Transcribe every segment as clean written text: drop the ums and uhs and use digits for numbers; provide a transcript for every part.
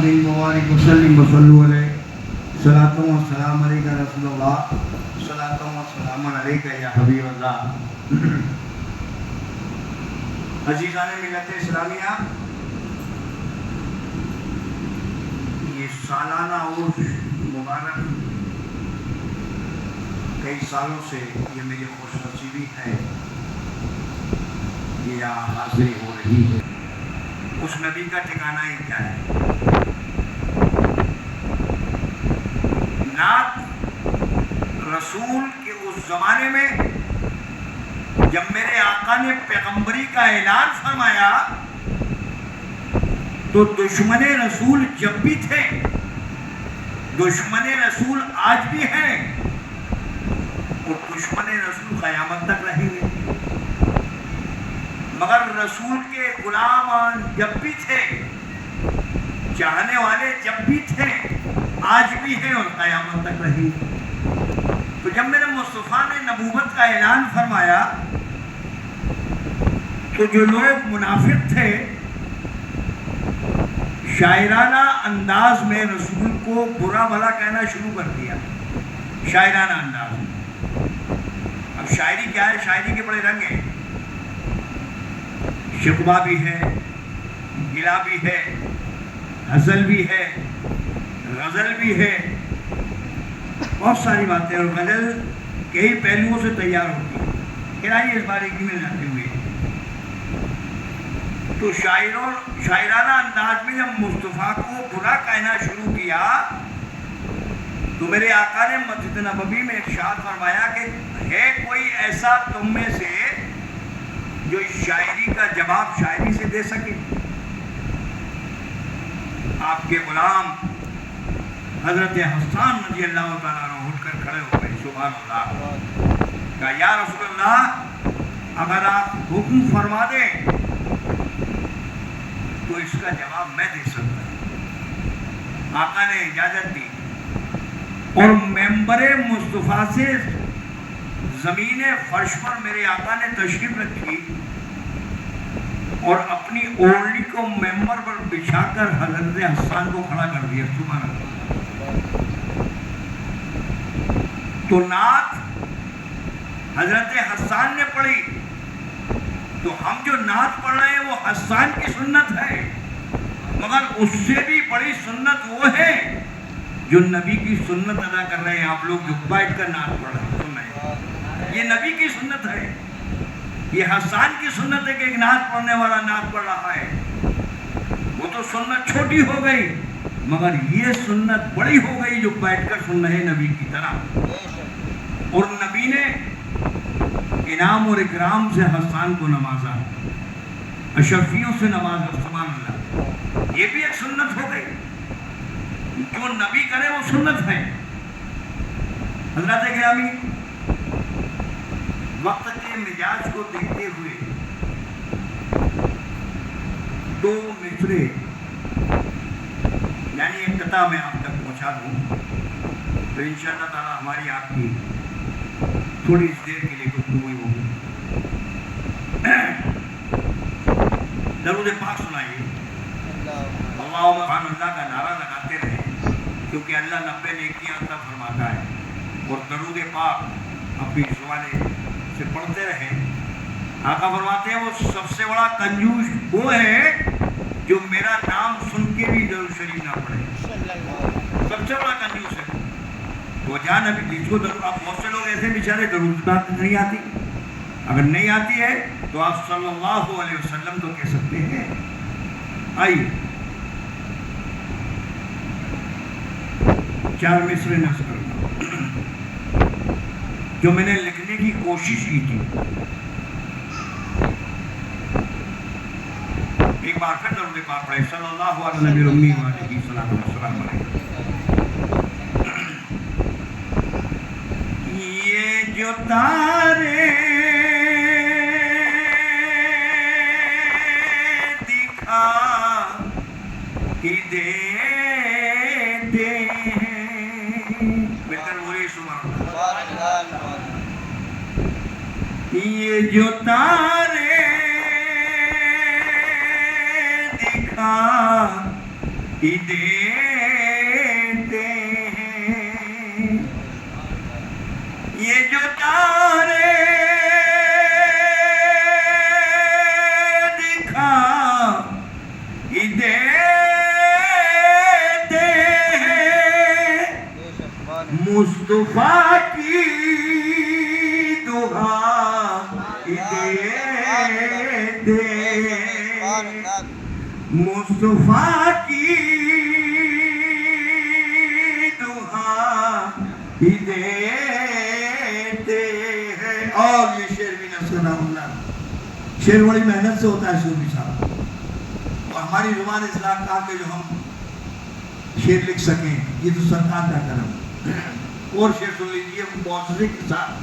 محمد مبارک وسلم وصلوا علیہ صلاۃ و سلام علیکہ رسول اللہ صلاۃ و سلام علیکہ یا حبیب اللہ۔ عزیزان ملت اسلامیہ، یہ سالانہ عرس مبارک کئی سالوں سے یہ میری خوش نصیبی ہے کہ یہاں حاضری ہو رہی ہے۔ اس نبی کا ٹھکانہ ہی کیا ہے؟ نعت رسول کے اس زمانے میں جب میرے آقا نے پیغمبری کا اعلان فرمایا تو دشمن رسول جب بھی تھے، دشمن رسول آج بھی ہیں اور دشمن رسول قیامت تک رہیں گے، مگر رسول کے غلام جب بھی تھے، چاہنے والے جب بھی تھے، آج بھی ہیں اور قیامت تک رہیں گے۔ تو جب میرے مصطفیٰ نے نبوت کا اعلان فرمایا تو جو لوگ منافق تھے شاعرانہ انداز میں رسول کو برا بھلا کہنا شروع کر دیا، شاعرانہ انداز میں۔ اب شاعری کیا ہے؟ شاعری کے بڑے رنگ ہیں، شکوہ بھی ہے، گلہ بھی ہے، غزل بھی ہے، غزل بھی ہے، بہت ساری باتیں، اور غزل کئی پہلوؤں سے تیار ہوتی ہے۔ پھر آئیے اس باریکی میں جاتے ہوئے، تو شاعرانہ انداز میں جب مصطفیٰ کو برا کہنا شروع کیا تو میرے آقا نے مسجد نبوی میں ارشاد فرمایا کہ ہے کوئی ایسا تم میں سے جو شاعری کا جواب شاعری سے دے سکے؟ آپ کے غلام حضرت حسان رضی اللہ تعالیٰ عنہ اٹھ کر کھڑے ہو گئے، سبحان اللہ، کہا یا رسول اللہ اگر آپ حکم فرما دیں تو اس کا جواب میں دے سکتا ہوں۔ آقا نے اجازت دی اور ممبر مصطفیٰ سے زمین فرش پر میرے آقا نے تشریف رکھی اور اپنی اوڑنی کو ممبر پر بچھا کر حضرت حسان کو کھڑا کر دیا، سبحان اللہ۔ تو نعت حضرت حسان نے پڑھی، تو ہم جو نعت پڑھ رہے ہیں وہ حسان کی سنت ہے، مگر اس سے بھی بڑی سنت وہ ہے جو نبی کی سنت ادا کر رہے ہیں۔ آپ لوگ جو بیٹھ کر نعت پڑھ رہے ہیں، سن رہے ہیں، یہ نبی کی سنت ہے۔ یہ حسان کی سنت ہے کہ ایک نعت پڑھنے والا نعت پڑھ رہا ہے، وہ تو سنت چھوٹی ہو گئی، مگر یہ سنت بڑی ہو گئی جو بیٹھ کر سن رہے نبی کی طرح۔ اور نبی نے انعام اور اکرام سے حسان کو نوازا، اشرفیوں سے نوازا، سبحان اللہ۔ یہ بھی ایک سنت ہو گئی، جو نبی کرے وہ سنت ہے۔ حضرات گرامی، وقت کے مزاج کو دیکھتے ہوئے دو مصرے یعنی ایک قطعہ میں آپ تک پہنچا دوں تو انشاءاللہ تعالی ہماری آپ کی تھوڑی اس دیر کے لیے گفتگو ہوگی۔ درود پاک سنائیے، اللہم سبحان اللہ کا نعرہ لگاتے رہیں، کیونکہ اللہ 90 نیکیاں عطا فرماتا ہے، اور درود پاک اپنی زبان سے پڑھتے رہیں۔ آقا فرماتے ہیں وہ سب سے بڑا کنجوس وہ ہے جو میرا نام سن کے بھی درود شریف نہ پڑھے، سب سے بڑا کنجوس ہے وہ۔ جان ابھی جس کو آپ بہت سے لوگ ایسے بیچارے درود پاک نہیں آتی، اگر نہیں آتی ہے تو آپ صلی اللہ علیہ وسلم تو کہہ سکتے ہیں۔ آئیے 4 مصرے نصب کرنا جو میں نے لکھنے کی کوشش کی تھی۔ ایک بار پھر درود پاک پڑھیں، صلی اللہ علیہ نبی امی وعلیہ السلام علیکم۔ یہ جو تارے دکھا ہی دیتے ہیں، بہتر بولیے سبحان اللہ۔ یہ جو تارے دکھا ہی دیتے ہیں، یہ جو تارے دکھا ہی دیتے ہیں، مصطفیٰ کی دعا ہی دیتے ہیں، مصطفیٰ کی دعا ہی دیتے ہیں۔ اور یہ شعر بھی نفس نام اللہ، شعر بڑی محنت سے ہوتا ہے صوفی صاحب، اور ہماری زبان اصلاح کا کہ جو ہم شعر لکھ سکیں یہ تو سرکار کا کرم۔ اور شعر سن لیجیے معجزے کے ساتھ۔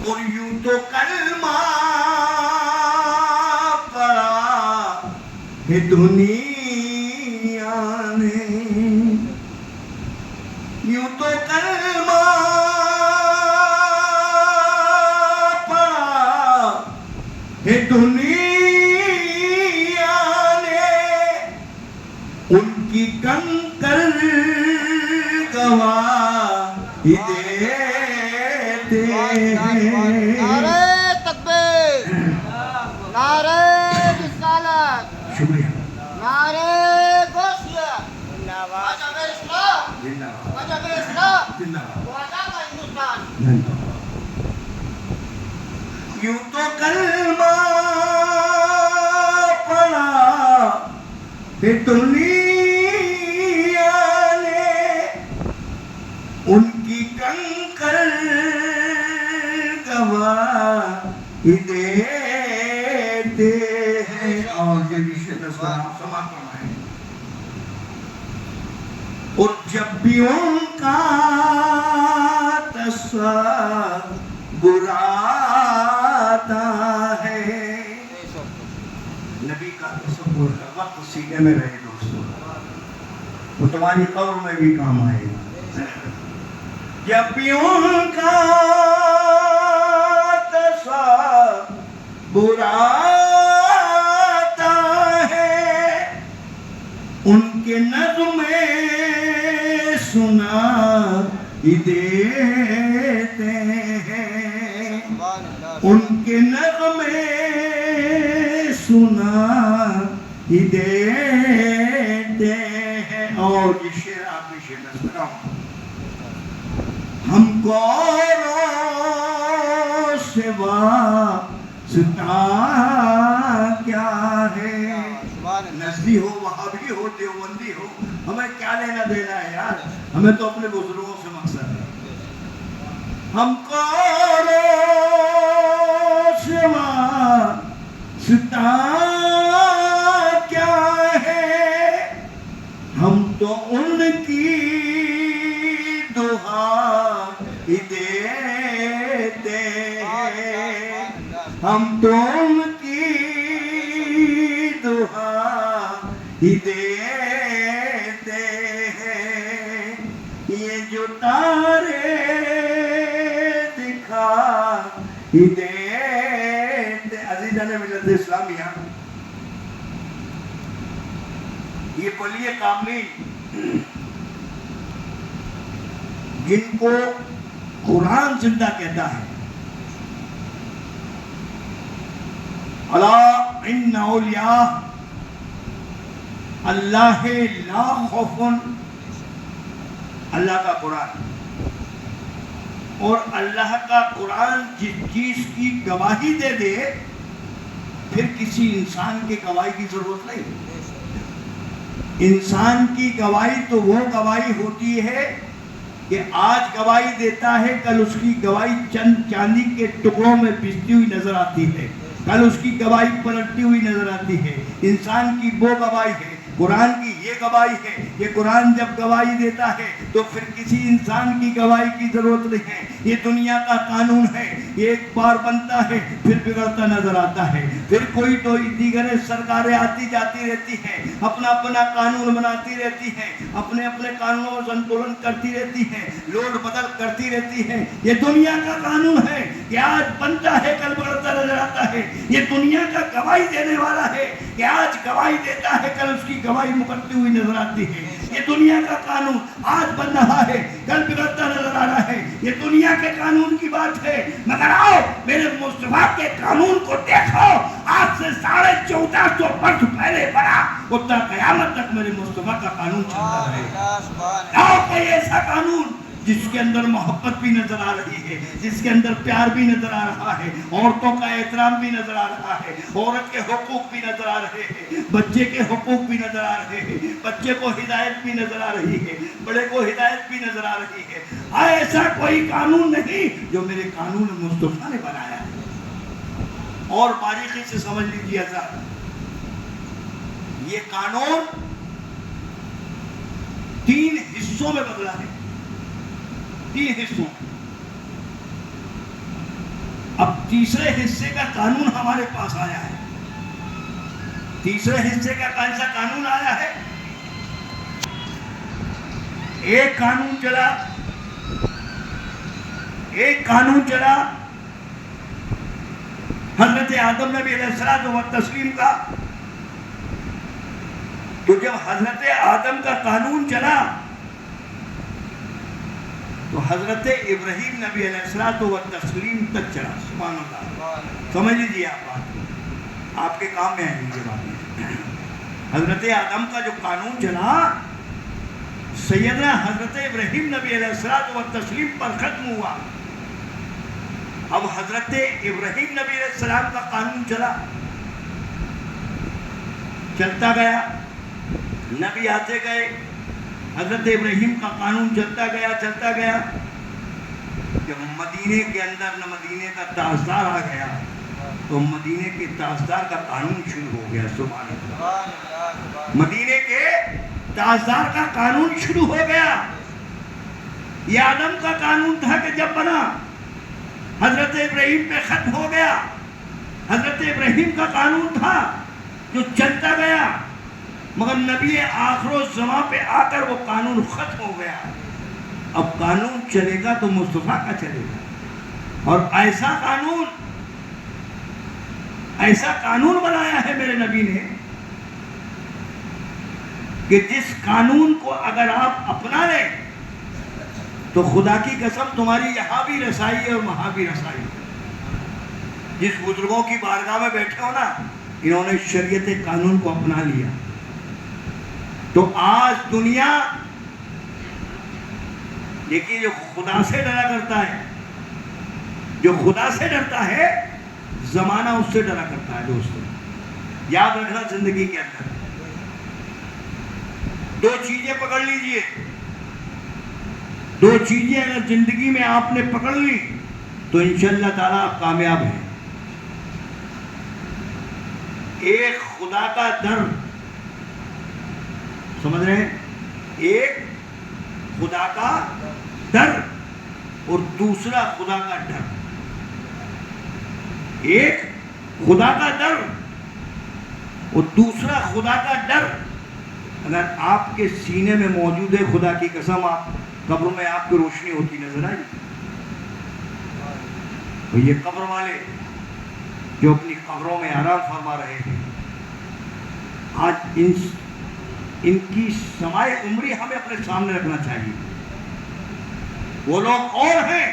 اور یوں تو کلمہ پڑا ہے دنیا نے، یوں تو کلمہ پڑا ہے دنیا نے، ان کی کنکر گواہی دیتے ہیں۔ نعرہ تکبیر، نعرہ رسالت، شکریہ، نعرہ غوثیہ، وجب اسلام، زندہ باد، وجب اسلام، زندہ باد۔ وعدہ ہندوستان۔ یوں تو کلمہ پڑا ہے دنیا نے، ان کی کنکر گواہی دیتے ہیں۔ اور یہ بھی شدت سماعت فرمائیں۔ اور جب بھی ان کا تصور آتا ہے، نبی کا تصور کا وقت سینے میں رہے دوستو، وہ تمہاری قبر میں بھی کام آئے گا۔ جب بھی ان کا تصور آتا ہے، ان کے نغمے سنا ہی دیتے ہیں، ان کے نغمے سنا ہی دیتے ہیں۔ اور یہ شعر آپ بھی شعر نظر آؤں، ہم کو سے واسطہ کیا ہے، نزدی ہو، وہابی ہو، دیوبندی ہو، ہمیں کیا لینا دینا ہے یار، ہمیں تو اپنے بزرگوں سے مقصد ہے۔ ہم کو سے واسطہ کیا ہے، ہم تو ان کی دعائی دیتے ہیں، ہم تو ان کی دعائی دیتے ہیں، یہ جو تارے دکھائی دیتے۔ عزیزان ملت اسلامیہ، یہ ولی کامل جن کو قرآن زندہ کہتا ہے، الا ان اولیاء اللہ لا خوف، اللہ کا قرآن، اور اللہ کا قرآن جس چیز کی گواہی دے دے پھر کسی انسان کے گواہی کی ضرورت نہیں۔ انسان کی گواہی تو وہ گواہی ہوتی ہے کہ آج گواہی دیتا ہے، کل اس کی گواہی چند چاندی کے ٹکڑوں میں پستی ہوئی نظر آتی ہے، کل اس کی گواہی پلٹتی ہوئی نظر آتی ہے۔ انسان کی وہ گواہی ہے، قرآن کی یہ گواہی ہے کہ قرآن جب گواہی دیتا ہے تو پھر کسی انسان کی گواہی کی ضرورت نہیں ہے۔ یہ دنیا کا قانون ہے، یہ ایک بار بنتا ہے پھر بگڑتا نظر آتا ہے، پھر کوئی تو دیگر سرکاریں آتی جاتی رہتی ہیں، اپنا اپنا قانون بناتی رہتی ہیں، اپنے اپنے قانونوں کو سنتولن کرتی رہتی ہیں، لوٹ بدل کرتی رہتی ہیں۔ یہ دنیا کا قانون ہے کہ آج بنتا ہے کل بگڑتا نظر آتا ہے۔ یہ دنیا کا گواہی دینے والا ہے کہ آج گواہی دیتا ہے کل اس کی گواہی مکرتی ہوئی نظر آتی ہے. یہ دنیا کا قانون آج بن رہا ہے کل بگڑتا نظر آ رہا ہے. یہ دنیا کے قانون کی بات ہے مگر آؤ میرے مصطفیٰ کے قانون کو دیکھو. آج سے 1450 برس پہلے بنا اتنا قیامت تک میرے مصطفیٰ کا قانون چلتا رہے. آؤ کوئی ایسا قانون جس کے اندر محبت بھی نظر آ رہی ہے, جس کے اندر پیار بھی نظر آ رہا ہے, عورتوں کا احترام بھی نظر آ رہا ہے, عورت کے حقوق بھی نظر آ رہے ہیں, بچے کے حقوق بھی نظر آ رہے ہیں, بچے کو ہدایت بھی نظر آ رہی ہے, بڑے کو ہدایت بھی نظر آ رہی ہے. ایسا کوئی قانون نہیں جو میرے قانون مصطفیٰ نے بنایا ہے. اور باریکی سے سمجھ لیجیے حضرات, یہ قانون 3 حصوں میں بدلا ہے. 3 حصوں. اب تیسرے حصے کا قانون ہمارے پاس آیا ہے. تیسرے حصے کا کون سا قانون آیا ہے؟ ایک قانون چلا حضرت آدم نبی علیہ السلام و تسلیم کا. تو جب حضرت آدم کا قانون چلا تو حضرت ابراہیم نبی علیہ السلام و تسلیم تک چلا. سبحان اللہ. سمجھ لیجیے آپ بات کو, آپ کے کام میں آئیں گے باتیں. حضرت آدم کا جو قانون چلا سیدنا حضرت ابراہیم نبی علیہ السلام و تسلیم پر ختم ہوا. اب حضرت ابراہیم نبی علیہ السلام کا قانون چلتا گیا, نبی آتے گئے, حضرت ابراہیم کا قانون چلتا گیا. جب مدینے کے اندر نہ مدینے کا تاجدار آ گیا تو مدینے کے تاجدار کا قانون شروع ہو گیا. سبحان اللہ. مدینے کے تاجدار کا قانون شروع ہو گیا. یہ آدم کا قانون تھا کہ جب بنا حضرت ابراہیم پہ ختم ہو گیا. حضرت ابراہیم کا قانون تھا جو چلتا گیا مگر نبی آخر الزمان پہ آ کر وہ قانون ختم ہو گیا. اب قانون چلے گا تو مصطفیٰ کا چلے گا. اور ایسا قانون بنایا ہے میرے نبی نے کہ جس قانون کو اگر آپ اپنا لیں تو خدا کی قسم تمہاری یہاں بھی رسائی ہے اور وہاں بھی رسائی ہے. جس بزرگوں کی بارگاہ میں بیٹھے ہو نا, انہوں نے شریعت قانون کو اپنا لیا. تو آج دنیا دیکھیے, جو خدا سے ڈرا کرتا ہے, جو خدا سے ڈرتا ہے, زمانہ اس سے ڈرا کرتا ہے. دوستو یاد رکھنا, زندگی کے اندر 2 چیزیں پکڑ لیجئے. 2 چیزیں اگر زندگی میں آپ نے پکڑ لی تو انشاءاللہ تعالیٰ آپ کامیاب ہیں. ایک خدا کا ڈر, سمجھ رہے ہیں, ایک خدا کا ڈر اور دوسرا خدا کا ڈر. ایک خدا کا ڈر اور دوسرا خدا کا ڈر اگر آپ کے سینے میں موجود ہے, خدا کی قسم آپ قبر میں آپ کی روشنی ہوتی نظر آئی. تو یہ قبر والے جو اپنی قبروں میں آرام فرما رہے ہیں, آج ان کی سمائے عمری ہمیں اپنے سامنے رکھنا چاہیے. وہ لوگ اور ہیں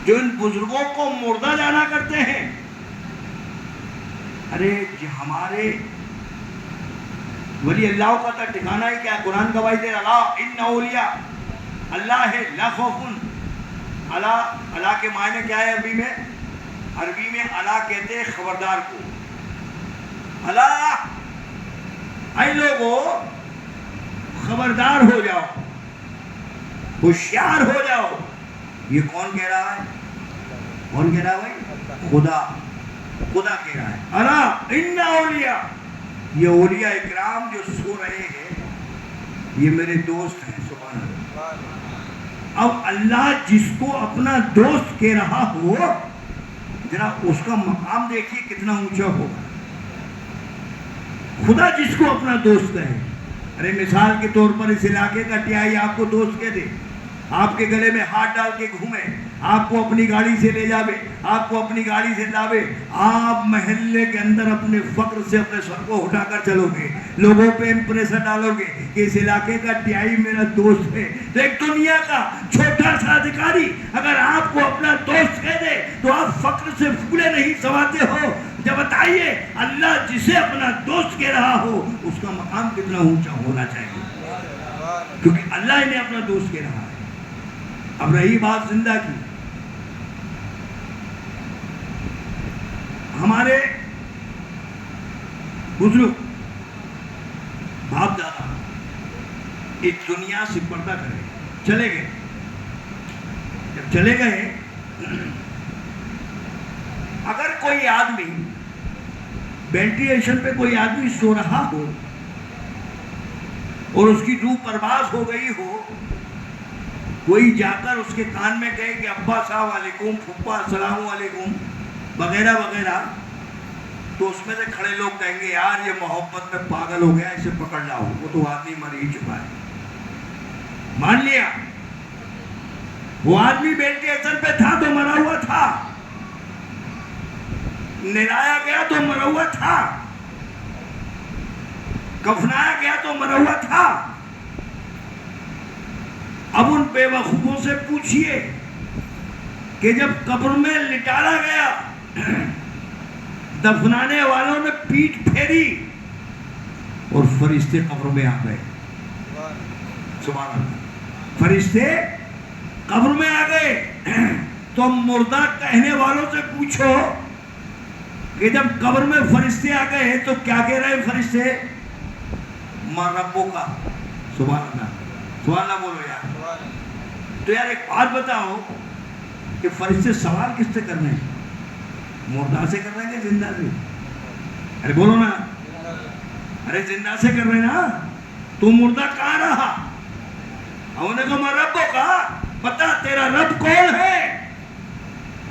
جو ان بزرگوں کو مردہ جانا کرتے ہیں. ارے ہمارے ولی اللہ کا تو ٹھکانا ہی کیا, قرآن گواہی دے رہا, ان اولیاء اللہ ہے لا خوف اللہ کے معنی کیا ہے عربی میں؟ عربی میں اللہ کہتے ہیں خبردار کو. اللہ اے لوگو خبردار ہو جاؤ, ہوشیار ہو جاؤ. یہ کون کہہ رہا ہے؟ کون کہہ رہا ہے بھائی؟ خدا کہہ رہا ہے. اللہ ان اولیاء, یہ اولیاء اکرام جو سو رہے ہیں یہ میرے دوست ہیں. سبحان اللہ. اب اللہ جس کو اپنا دوست کہہ رہا ہو, ذرا اس کا مقام دیکھیے کتنا اونچا ہوگا. خدا جس کو اپنا دوست کہے, ارے مثال کے طور پر اس علاقے کا ٹیائی آپ کو دوست کہہ دے, آپ کے گلے میں ہاتھ ڈال کے گھومے, آپ کو اپنی گاڑی سے لے جاوے، آپ کو اپنی گاڑی سے لاوے، آپ محلے کے اندر اپنے فقر سے اپنے سر کو اٹھا کر چلو گے، لوگوں پہ امپریشن ڈالو گے کہ اس علاقے کا ٹیائی میرا دوست ہے۔ تو ایک دنیا کا چھوٹا سا ادھیکاری اگر آپ کو اپنا دوست کہہ دے تو آپ فقر سے پھولے نہیں سماتے ہو۔ جب بتائیے اللہ جسے اپنا دوست کہہ رہا ہو اس کا مقام کتنا اونچا ہونا چاہیے، کیونکہ اللہ انہیں اپنا دوست کہہ رہا ہے۔ اب رہی بات زندہ کی، ہمارے بزرگ باپ دادا اس دنیا سے پردہ کرے چلے گئے۔ جب چلے گئے، اگر کوئی آدمی وینٹیلیشن پہ کوئی آدمی سو رہا ہو اور اس کی روح پرواز ہو گئی ہو، کوئی جا کر اس کے کان میں کہے کہ ابا السلام علیکم، پھپھا السلام علیکم وغیرہ وغیرہ، تو اس میں سے کھڑے لوگ کہیں گے یار یہ محبت میں پاگل ہو گیا، اسے پکڑ لاؤ، وہ تو آدمی مر ہی چکا ہے۔ مان لیا وہ آدمی وینٹیلیشن پہ تھا تو مرا ہوا تھا، نہلایا گیا تو مرا ہوا تھا، کفنایا گیا تو مرا ہوا تھا۔ اب ان بے وقوفوں سے پوچھئے کہ جب قبر میں لٹایا گیا، دفنانے والوں نے پیٹھ پھیری اور فرشتے قبر میں آ گئے، سبحان اللہ، فرشتے قبر میں آ گئے، تو مردہ کہنے والوں سے پوچھو کہ جب قبر میں فرشتے آ گئے تو کیا کہہ رہے ہیں فرشتے؟ ماں ربوں کا، سبحان اللہ، سبحان اللہ بولو یار۔ تو یار ایک بات بتاؤ کہ فرشتے سوال کس سے کر رہے ہیں؟ مردہ سے کر رہے ہیں کہ زندہ سے؟ ارے بولو نا، ارے زندہ سے کر رہے ہیں نا، تو مردہ کہاں رہا؟ انہوں نے کہا ماں ربوں کا، بتا تیرا رب کون ہے؟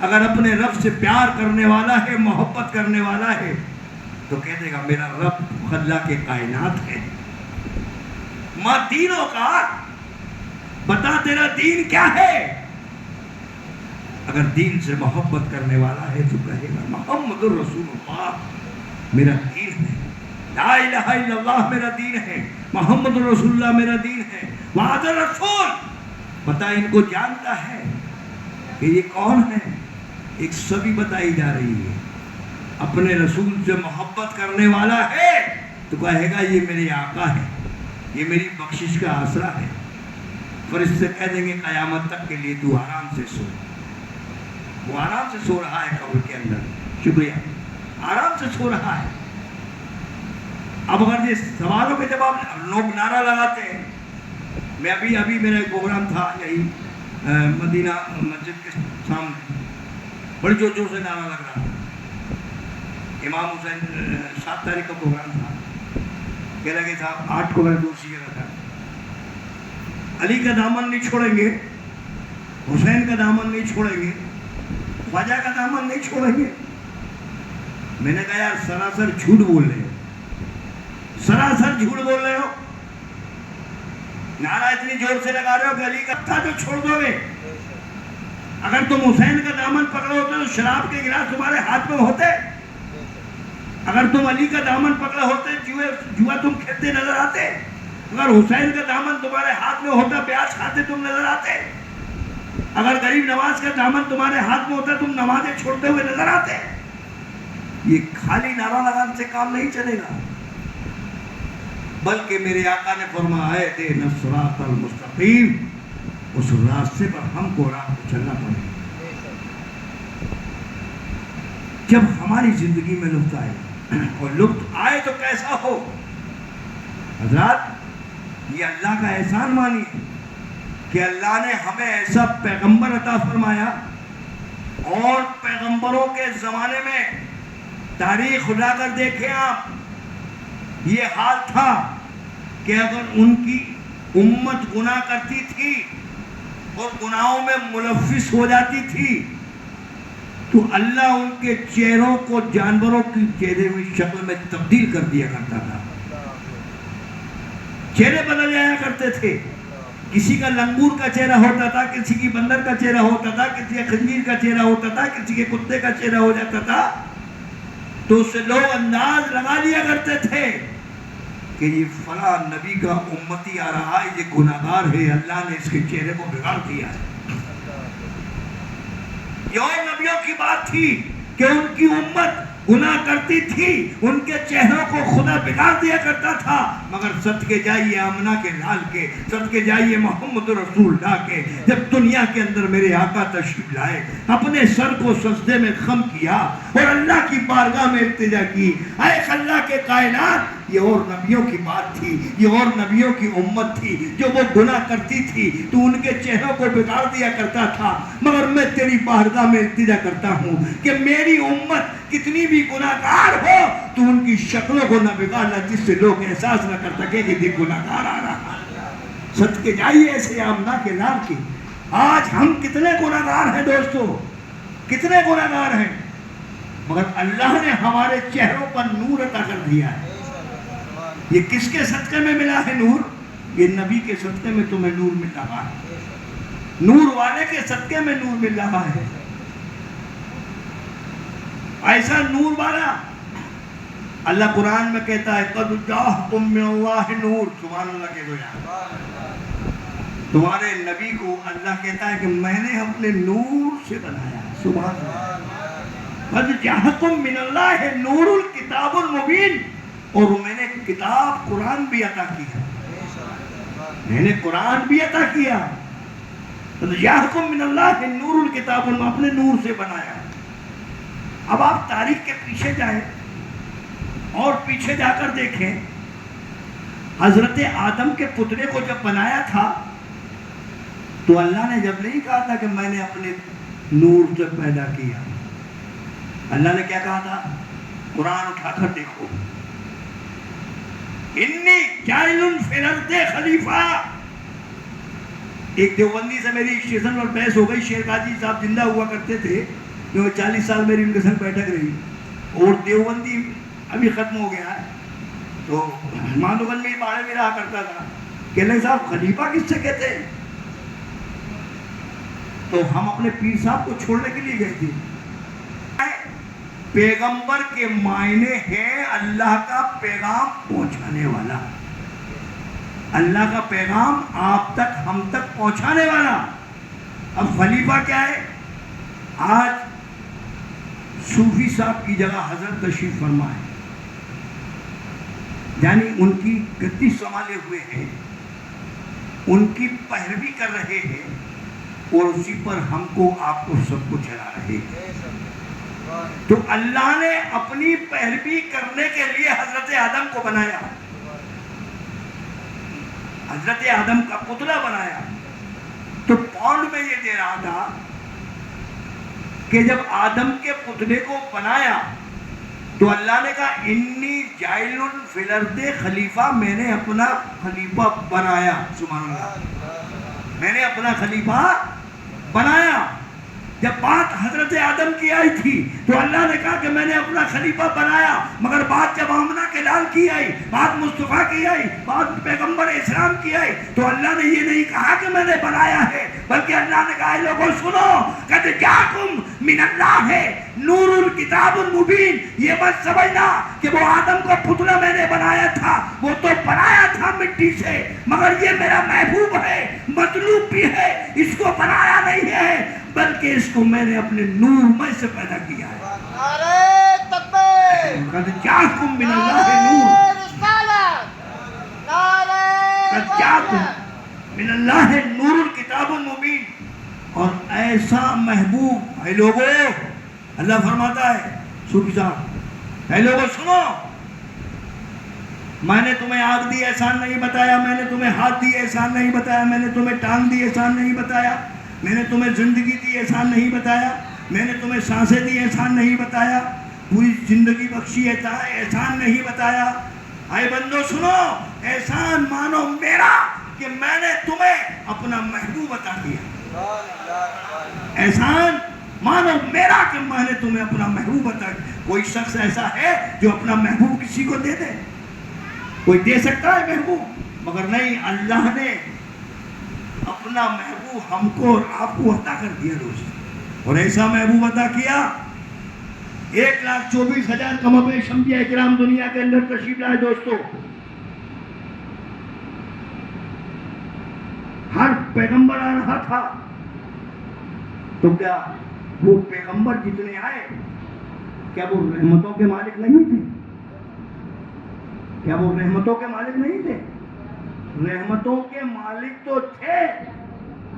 اگر اپنے رب سے پیار کرنے والا ہے، محبت کرنے والا ہے، تو کہہ دے گا میرا رب اللہ کے کائنات ہے۔ ماں دینوں کا، بتا تیرا دین کیا ہے؟ اگر دین سے محبت کرنے والا ہے تو کہے گا محمد الرسول اللہ میرا دین ہے، لا الہ الا اللہ میرا دین ہے، محمد الرسول اللہ میرا دین ہے، وعد رسول۔ بتا ان کو جانتا ہے کہ یہ کون ہے؟ ایک سبھی بتائی جا رہی ہے، اپنے رسول سے محبت کرنے والا ہے تو کہے گا یہ میرے آقا ہے، یہ میری بخشش کا آسرا ہے۔ فرشتے کہہ دیں گے قیامت تک کے لیے تو آرام سے سو۔ وہ آرام سے سو رہا ہے قبر کے اندر، شکریہ، آرام سے سو رہا ہے۔ اب اگر یہ سوالوں کے جواب لوگ نعرہ لگاتے ہیں، میں ابھی میرا ایک پروگرام تھا یہی مدینہ مسجد کے سامنے، بڑی زور سے نعرہ لگ رہا تھا، امام حسین 7 تاریخ کا پروگرام تھا، کہہ لگے صاحب 8 کو میں دوسری جگہ تھا، علی کا دامن نہیں چھوڑیں گے، حسین کا دامن نہیں چھوڑیں گے، خواجہ کا دامن نہیں چھوڑیں گے۔ میں نے کہا یار سراسر جھوٹ بول رہے ہو، سراسر جھوٹ بول رہے ہو، نعرہ اتنی زور سے لگا رہے ہو کہ علی کا تھا جو چھوڑ دو گے۔ اگر تم حسین کا دامن پکڑے ہوتے تو شراب کے گلاس تمہارے ہاتھ میں ہوتے، اگر تم علی کا دامن پکڑے ہوتے جوا تم کھیلتے نظر آتے، اگر حسین کا دامن تمہارے ہاتھ میں ہوتا پیاز کھاتے تم نظر آتے، اگر غریب نواز کا دامن تمہارے ہاتھ میں ہوتا تم نمازیں چھوڑتے ہوئے نظر آتے۔ یہ خالی نعرہ لگانے سے کام نہیں چلے گا، بلکہ میرے آقا نے فرمایا ہے اہدنا الصراط المستقیم، اس راستے پر ہم کو راہ پہ چلنا پڑے گا۔ جب ہماری زندگی میں لطف آئے، اور لطف آئے تو کیسا ہو؟ حضرات یہ اللہ کا احسان مانیے کہ اللہ نے ہمیں ایسا پیغمبر عطا فرمایا، اور پیغمبروں کے زمانے میں تاریخ اٹھا کر دیکھیں آپ، یہ حال تھا کہ اگر ان کی امت گناہ کرتی تھی اور گناہوں میں ملوث ہو جاتی تھی تو اللہ ان کے چہروں کو جانوروں کی چہرے میں شکل میں تبدیل کر دیا کرتا تھا، چہرے بدل جایا کرتے تھے۔ کسی کا لنگور کا چہرہ ہوتا تھا، کسی کی بندر کا چہرہ ہوتا تھا، کسی کے خنزیر کا چہرہ ہوتا تھا، کسی کے کتے کا چہرہ ہو جاتا تھا، تو اس سے لوگ انداز لگا لیا کرتے تھے کہ یہ فلاں نبی کا امتی آ رہا ہے، یہ گناہگار ہے، اللہ نے اس کے چہرے کو بگاڑ دیا ہے۔ یہ اور نبیوں کی بات تھی کہ ان کی امت گناہ کرتی تھی، ان کے چہروں کو خدا بگاڑ دیا کرتا تھا، مگر صدقے جائیے آمنہ کے لال کے، صدقے جائیے محمد رسول اللہ کے، جب دنیا کے اندر میرے آقا تشریف لائے، اپنے سر کو سجدے میں خم کیا اور اللہ کی بارگاہ میں التجا کی، اے اللہ کے کائنات، یہ اور نبیوں کی بات تھی، یہ اور نبیوں کی امت تھی جو وہ گناہ کرتی تھی، تو ان کے چہروں کو بگاڑ دیا کرتا تھا، مگر میں تیری بارگاہ میں التجا کرتا ہوں کہ میری امت کتنی بھی گناہگار ہو تو ان کی شکلوں کو نہ بگاڑنا، جس سے لوگ احساس نہ کر سکے کہ یہ گناہگار آ رہا ہے۔ صدقے جائیے ایسے آمنہ کے لال کی۔ آج ہم کتنے گناہگار ہیں دوستو، کتنے گناہگار ہیں، مگر اللہ نے ہمارے چہروں پر نور عطا کر دیا ہے۔ یہ کس کے صدقے میں ملا ہے نور؟ یہ نبی کے صدقے میں تمہیں نور مل رہا ہے، نور والے کے صدقے میں نور مل رہا ہے۔ ایسا نور والا اللہ قرآن میں کہتا ہے قد جاءکم من اللہ نور، سبحان اللہ کہہ دو یار۔ تمہارے نبی کو اللہ کہتا ہے کہ میں نے اپنے نور سے بنایا، سبحان اللہ۔ قد جاءکم من اللہ نور الکتاب المبین، اور میں نے کتاب قرآن بھی عطا کیا، میں نے قرآن بھی عطا کیا۔ قد جاءکم من اللہ نور الکتاب المبین، اپنے نور سے بنایا۔ اب آپ تاریخ کے پیچھے جائیں اور پیچھے جا کر دیکھیں، حضرت آدم کے پترے کو جب بنایا تھا تو اللہ نے جب نہیں کہا تھا کہ میں نے اپنے نور سے پیدا کیا، اللہ نے کیا کہا تھا؟ قرآن اٹھا کر دیکھو، انی جاعل فی الارض خلیفہ۔ ایک دیوبندی سے میری اسٹیشن پر بحث ہو گئی، شیر غازی صاحب زندہ ہوا کرتے تھے، 40 سال میری ان کے ساتھ بیٹھک رہی، اور دیوبندی ابھی ختم ہو گیا ہے، تو مادھوبن میں باہر بھی رہا کرتا تھا، کہنے صاحب خلیفہ کس سے کہتے ہیں؟ تو ہم اپنے پیر صاحب کو چھوڑنے کے لیے گئے تھے۔ پیغمبر کے معنی ہے اللہ کا پیغام پہنچانے والا، اللہ کا پیغام آپ تک ہم تک پہنچانے والا۔ اب خلیفہ کیا ہے؟ آج صوفی صاحب کی جگہ حضرت تشریف فرما ہے، یعنی ان کی گدی سنبھالے ہوئے ہیں، ان کی پیروی کر رہے ہیں، اور اسی پر ہم کو آپ کو سب کو چلا رہے ہیں۔ تو اللہ نے اپنی پیروی کرنے کے لیے حضرت آدم کو بنایا، حضرت آدم کا پتلا بنایا۔ تو پونڈ میں یہ دے رہا تھا کہ جب آدم کے پتلے کو بنایا تو اللہ نے کہا انی جاعل فی الارض خلیفہ، میں نے اپنا خلیفہ بنایا، سبحان اللہ، میں نے اپنا خلیفہ بنایا۔ جب بات حضرت آدم کی آئی تھی تو اللہ نے کہا کہ میں نے اپنا خلیفہ بنایا، مگر بات جب آمنہ کے لال کی آئی، بات مصطفیٰ کی آئی، بات پیغمبر اسلام کی آئی، تو اللہ نے یہ نہیں کہا کہ میں نے بنایا ہے، بلکہ اللہ نے کہا لوگوں سنو، قد جاءکم من اللہ نور الکتاب المبین۔ یہ مت سمجھنا کہ وہ آدم کا پتلا میں نے بنایا تھا، وہ تو بنایا تھا مٹی سے، مگر یہ میرا محبوب ہے، مطلوب بھی ہے، اس کو بنایا نہیں ہے، بلکہ اس کو میں نے اپنے نور میں سے پیدا کیا ہے۔ نعرہ تکبیر، قد جاءکم من اللہ نعرہ نور، رسالت، نعرہ قد جاءکم من اللہ نور الکتاب المبین۔ اور ایسا محبوب ہے لوگوں، اللہ فرماتا ہے صوفی صاحب، اے لوگوں سنو، میں نے تمہیں آنکھ دی احسان نہیں بتایا، میں نے تمہیں ہاتھ دی احسان نہیں بتایا، میں نے تمہیں ٹانگ دی احسان نہیں بتایا، میں نے تمہیں زندگی دی احسان نہیں بتایا، میں نے تمہیں سانسیں دی احسان نہیں بتایا، پوری زندگی بخشی احسان نہیں بتایا۔ اے بندو سنو، احسان مانو میرا کہ میں نے تمہیں اپنا محبوب عطا کیا، احسان مانو میرا کہ میں نے تمہیں اپنا محبوب عطا کیا۔ کوئی شخص ایسا ہے جو اپنا محبوب کسی کو دے دے؟ کوئی دے سکتا ہے محبوب؟ مگر نہیں، اللہ نے اپنا محبوب ہم کو اور آپ کو عطا کر دیا دوست. اور ایسا محبوب عطا کیا 1,24,000 کم و بیش انبیاء کرام دنیا کے اندر تشریف لائے دوستو. ہر پیغمبر آ رہا تھا تو کیا وہ پیغمبر جتنے آئے کیا وہ رحمتوں کے مالک نہیں تھے؟ کیا وہ رحمتوں کے مالک نہیں تھے؟ رحمتوں کے مالک تو تھے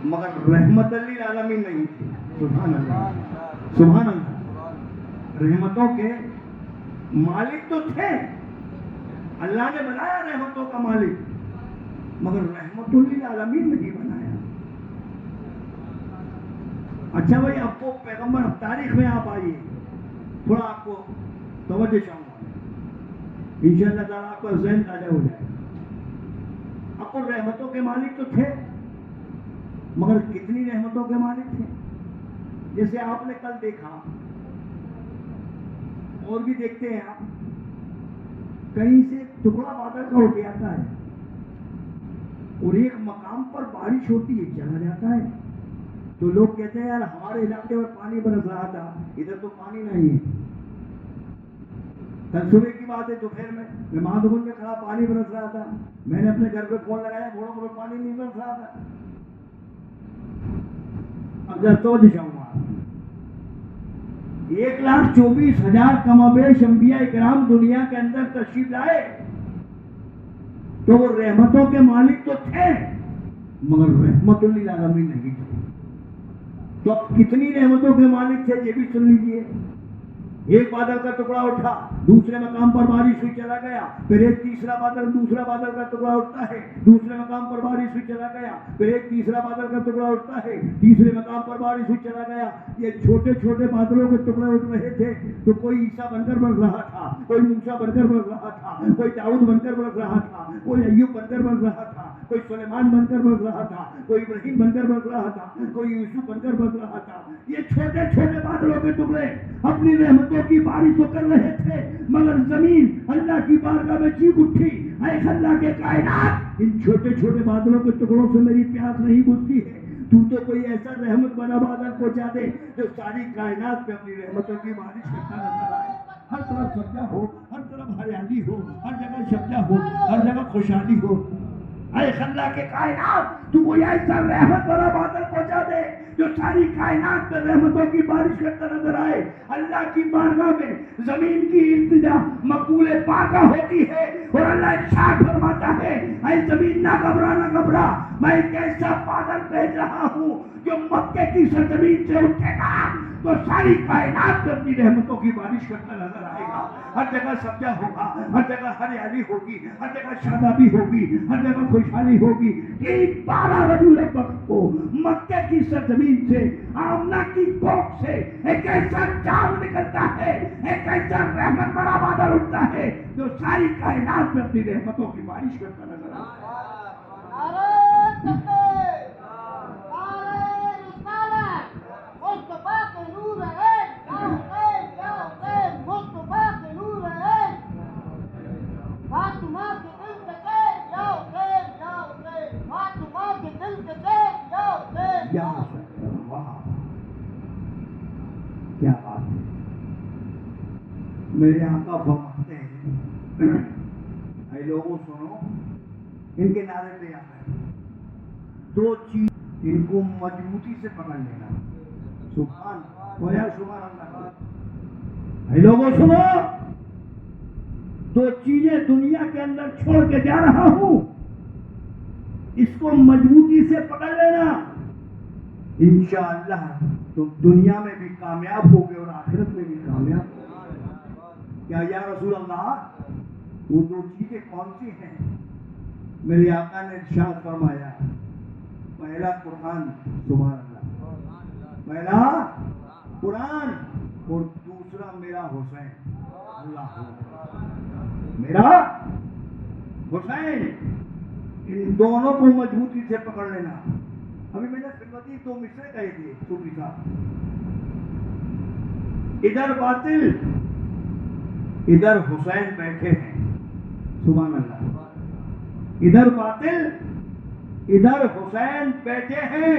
مگر رحمت للعالمین نہیں تھے. سبحان اللہ سبحان اللہ. رحمتوں کے مالک تو تھے, اللہ نے بنایا رحمتوں کا مالک مگر رحمت للعالمین نہیں بنایا. اچھا بھائی اب وہ پیغمبر تاریخ میں آپ آئیے, تھوڑا آپ کو توجہ چاہوں گا, انشاءاللہ تعالیٰ آپ کا ذہن تازہ ہو جائے. اب وہ رحمتوں کے مالک تو تھے مگر کتنی رحمتوں کے مالک تھے؟ جیسے آپ نے کل دیکھا اور بھی دیکھتے ہیں آپ, کہیں سے ٹکڑا بادل کا اٹھ آتا ہے اور ایک مقام پر بارش ہوتی ہے, چلا جاتا ہے تو لوگ کہتے ہیں یار ہمارے علاقے میں پانی برس رہا تھا, ادھر تو پانی نہیں ہے. کل صبح کی بات ہے, دوپہر میں مادھگن میں کھڑا, پانی برس رہا تھا. میں نے اپنے گھر پہ فون لگایا, بوڑھوں کو پانی نہیں برس رہا تھا. اگر تو جاؤں گا 1,24,000 کم و بیش انبیاء کرام دنیا کے اندر تشریف لائے تو وہ رحمتوں کے مالک تو تھے مگر رحمت للعالمین نہیں تھے. تو اب کتنی رحمتوں کے مالک تھے یہ بھی سن لیجئے. ایک بادل کا ٹکڑا اٹھا, دوسرے مقام پر بارش ہوئی, چلا گیا. پھر ایک تیسرا بادل, دوسرا بادل کا ٹکڑا اٹھتا ہے, دوسرے مقام پر بارش ہوئی, چلا گیا. پھر ایک تیسرا بادل کا ٹکڑا اٹھتا ہے, تیسرے مقام پر بارش ہوئی, چلا گیا. یہ چھوٹے چھوٹے بادلوں کے ٹکڑے اٹھ رہے تھے تو کوئی عیسیٰ بن کر برس رہا تھا, کوئی موسیٰ بن کر برس رہا تھا, کوئی داؤد بن کر برس رہا تھا, کوئی ایوب بن کر برس رہا تھا, کوئی سلیمان بن کر برس رہا تھا, کوئی ابراہیم بن کر برس رہا تھا, کوئی یوسف بن کر برس رہا تھا. یہ چھوٹے چھوٹے بادلوں کے ٹکڑے اپنی رحمتوں کی بارش تو کر رہے تھے مگر زمین اللہ کی بارگاہ میں چیخ اٹھی, اے اللہ کے کائنات, ان چھوٹے چھوٹے بادلوں کے ٹکڑوں سے میری پیاس نہیں بجھتی ہے, تو کوئی ایسا رحمت بنا بادل پہنچا دے جو ساری کائنات پہ اپنی رحمتوں کی بارش کرتا نظر آئے. ہر طرف سبزہ ہو, ہر طرف ہریالی ہو, ہر جگہ سبزہ ہو, ہر جگہ خوشحالی ہو. اے اللہ کے کائنات, تو کوئی ایسا رحمت بنا بادل پہنچا دے جو ساری کائنات میں رحمتوں کی بارش کرتا نظر آئے. اللہ کی بارگاہ میں زمین کی التجا مقبول پاکہ ہوتی ہے اور اللہ ارشاد فرماتا ہے, اے زمین نہ گھبرا نہ گھبرا, میں ایک ایسا بادل بھیج رہا ہوں جو مکے کی سرزمین سے اٹھے گا تو ساری کائنات میں اپنی رحمتوں کی بارش کرتا نظر آئے گا. ہر جگہ سبزہ ہوگا, ہر جگہ ہریالی ہوگی, ہر جگہ شادابی ہوگی, ہر جگہ خوشحالی ہوگی. ٹھیک 12 ربیع الاول کو مکے کی سرزمین سے, آمنہ کی کوکھ سے ایک ایسا چاند نکلتا ہے, ایک ایسا رحمت بڑا بادل اٹھتا ہے جو ساری کائنات میں اپنی رحمتوں کی بارش کرتا نظر آتا ہے. کیا بات ہے, میرے آقا فرماتے ہیں, اے لوگوں سنو, ان کے نعرے پہ آتا ہے 2 چیز ان کو مضبوطی سے پکڑ لینا. سبحان اللہ. اے لوگوں سنو, 2 چیزیں دنیا کے اندر چھوڑ کے جا رہا ہوں, اس کو مضبوطی سے پکڑ لینا, انشاءاللہ تم دنیا میں بھی کامیاب ہوگے اور آخرت میں بھی کامیاب ہوگے. کیا یا رسول اللہ, وہ 2 چیزیں کون سی ہیں؟ میرے آقا نے ارشاد فرمایا, پہلا قرآن, سبحان اللہ, پہلا قرآن, اور دوسرا میرا حسین. اللہ میرا حسین, ان دونوں کو مضبوطی سے پکڑ لینا. ابھی میں نے خدمتی 2 مصرے کہے تھے صوفی صاحب, ادھر باطل ادھر حسین بیٹھے ہیں. سبحان اللہ. ادھر باطل ادھر حسین بیٹھے ہیں،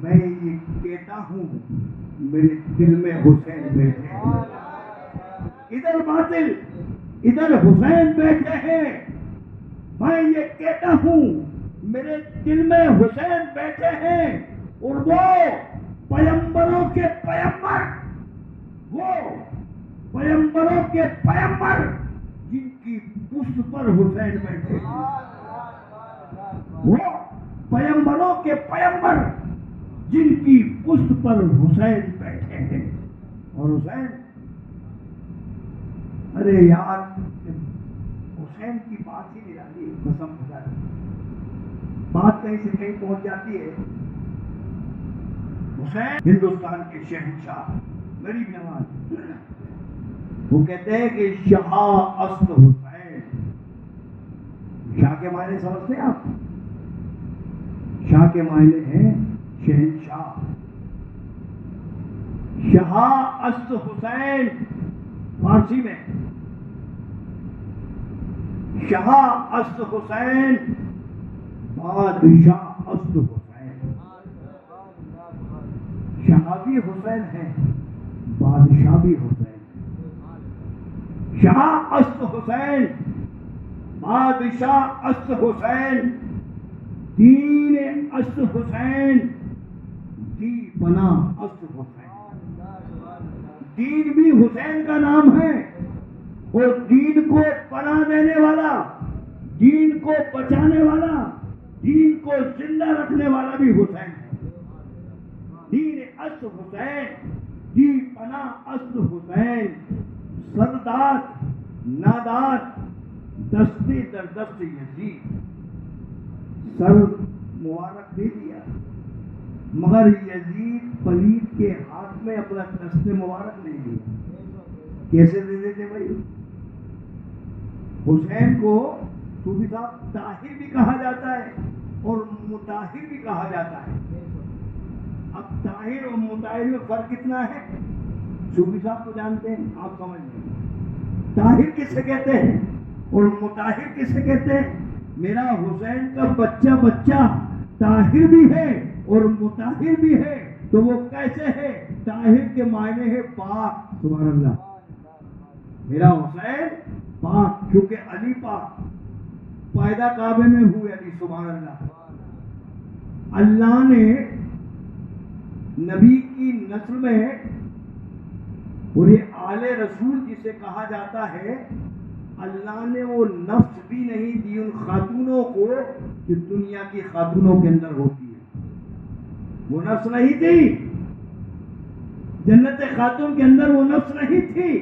میں یہ کہتا ہوں میرے دل میں حسین بیٹھے ہیں۔ ادھر باطل، ادھر حسین بیٹھے ہیں، میں یہ کہتا ہوں میرے دل میں حسین بیٹھے ہیں، اور وہ پیغمبروں کے پیغمبر، وہ پیغمبروں کے پیغمبر جن کی پشت پر حسین بیٹھے ہیں، وہ پیغمبروں کے پیغمبر جن کی پشت پر حسین بیٹھے ہیں۔ اور حسین، ارے یار حسین کی بات ہی نہیں آتی، قسم خدا کی بات کہیں سے کہیں پہنچ جاتی ہے۔ حسین ہندوستان کے شہنشاہ، میری نواز، وہ کہتے ہیں کہ شاہ است حسین۔ شاہ کے معنی سمجھتے ہیں آپ؟ شاہ کے معنی ہیں شہنشاہ۔ شاہ است حسین فارسی میں، شاہ است حسین، بادشاہ است حسین۔ شاہ بھی حسین ہے، بادشاہ بھی حسین ہے۔ شاہ است حسین، بادشاہ است حسین، دین است حسین، دی بنا است حسین۔ دین بھی حسین کا نام ہے، اور دین کو پناہ دینے والا، دین کو بچانے والا، دین کو زندہ رکھنے والا بھی حسین ہے۔ دین است حسین، دی پناہ است حسین، سرداد ناداد دستے در دست یزید۔ سر مبارک دے دیا، مگر یزید پلید کے ہاتھ میں اپنا دست مبارک نہیں دیا۔ کیسے دے دیتے بھائی؟ حسین کو صوفی صاحب طاہر بھی کہا جاتا ہے اور مطہر بھی کہا جاتا ہے۔ اب طاہر اور مطہر میں فرق کتنا ہے؟ صوفی صاحب تو جانتے ہیں، آپ سمجھ لیں طاہر کسے کہتے ہیں اور مطہر کسے کہتے ہیں۔ میرا حسین کا بچہ بچہ طاہر بھی ہے اور مطہر بھی ہے، تو وہ کیسے ہے؟ طاہر کے معنی ہے پاک، سبحان اللہ۔ میرا حسین پاک، کیونکہ علی پاک پیدا کعبے میں ہوئے علی، سبحان اللہ۔ اللہ نے نبی کی نسل میں، اور یہ آل رسول جسے کہا جاتا ہے، اللہ نے وہ نفس بھی نہیں دی ان خاتونوں کو جو دنیا کی خاتونوں کے اندر ہوتی ہے۔ وہ نفس نہیں تھی، جنت خاتون کے اندر وہ نفس نہیں تھی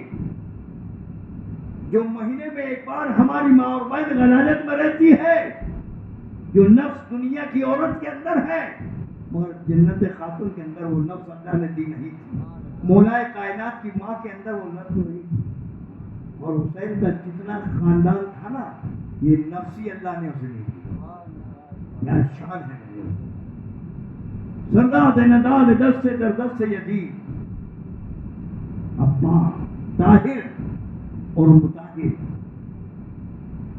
جو مہینے میں ایک بار ہماری ماں اور بہن غلالت میں رہتی ہے، جو نفس دنیا کی عورت کے اندر ہے، مگر جنت خاتون کے اندر وہ نفس اللہ نے دی نہیں تھی۔ مولا کائنات کی ماں کے اندر وہ نفس نہیں تھی۔ اور حسین کا جتنا خاندان تھا نا، یہ نفسی اللہ نے اسے نہیں دی۔ کیا شان ہے! سرداد نداد دست در دست یزید، ابا طاہر اور مطہر۔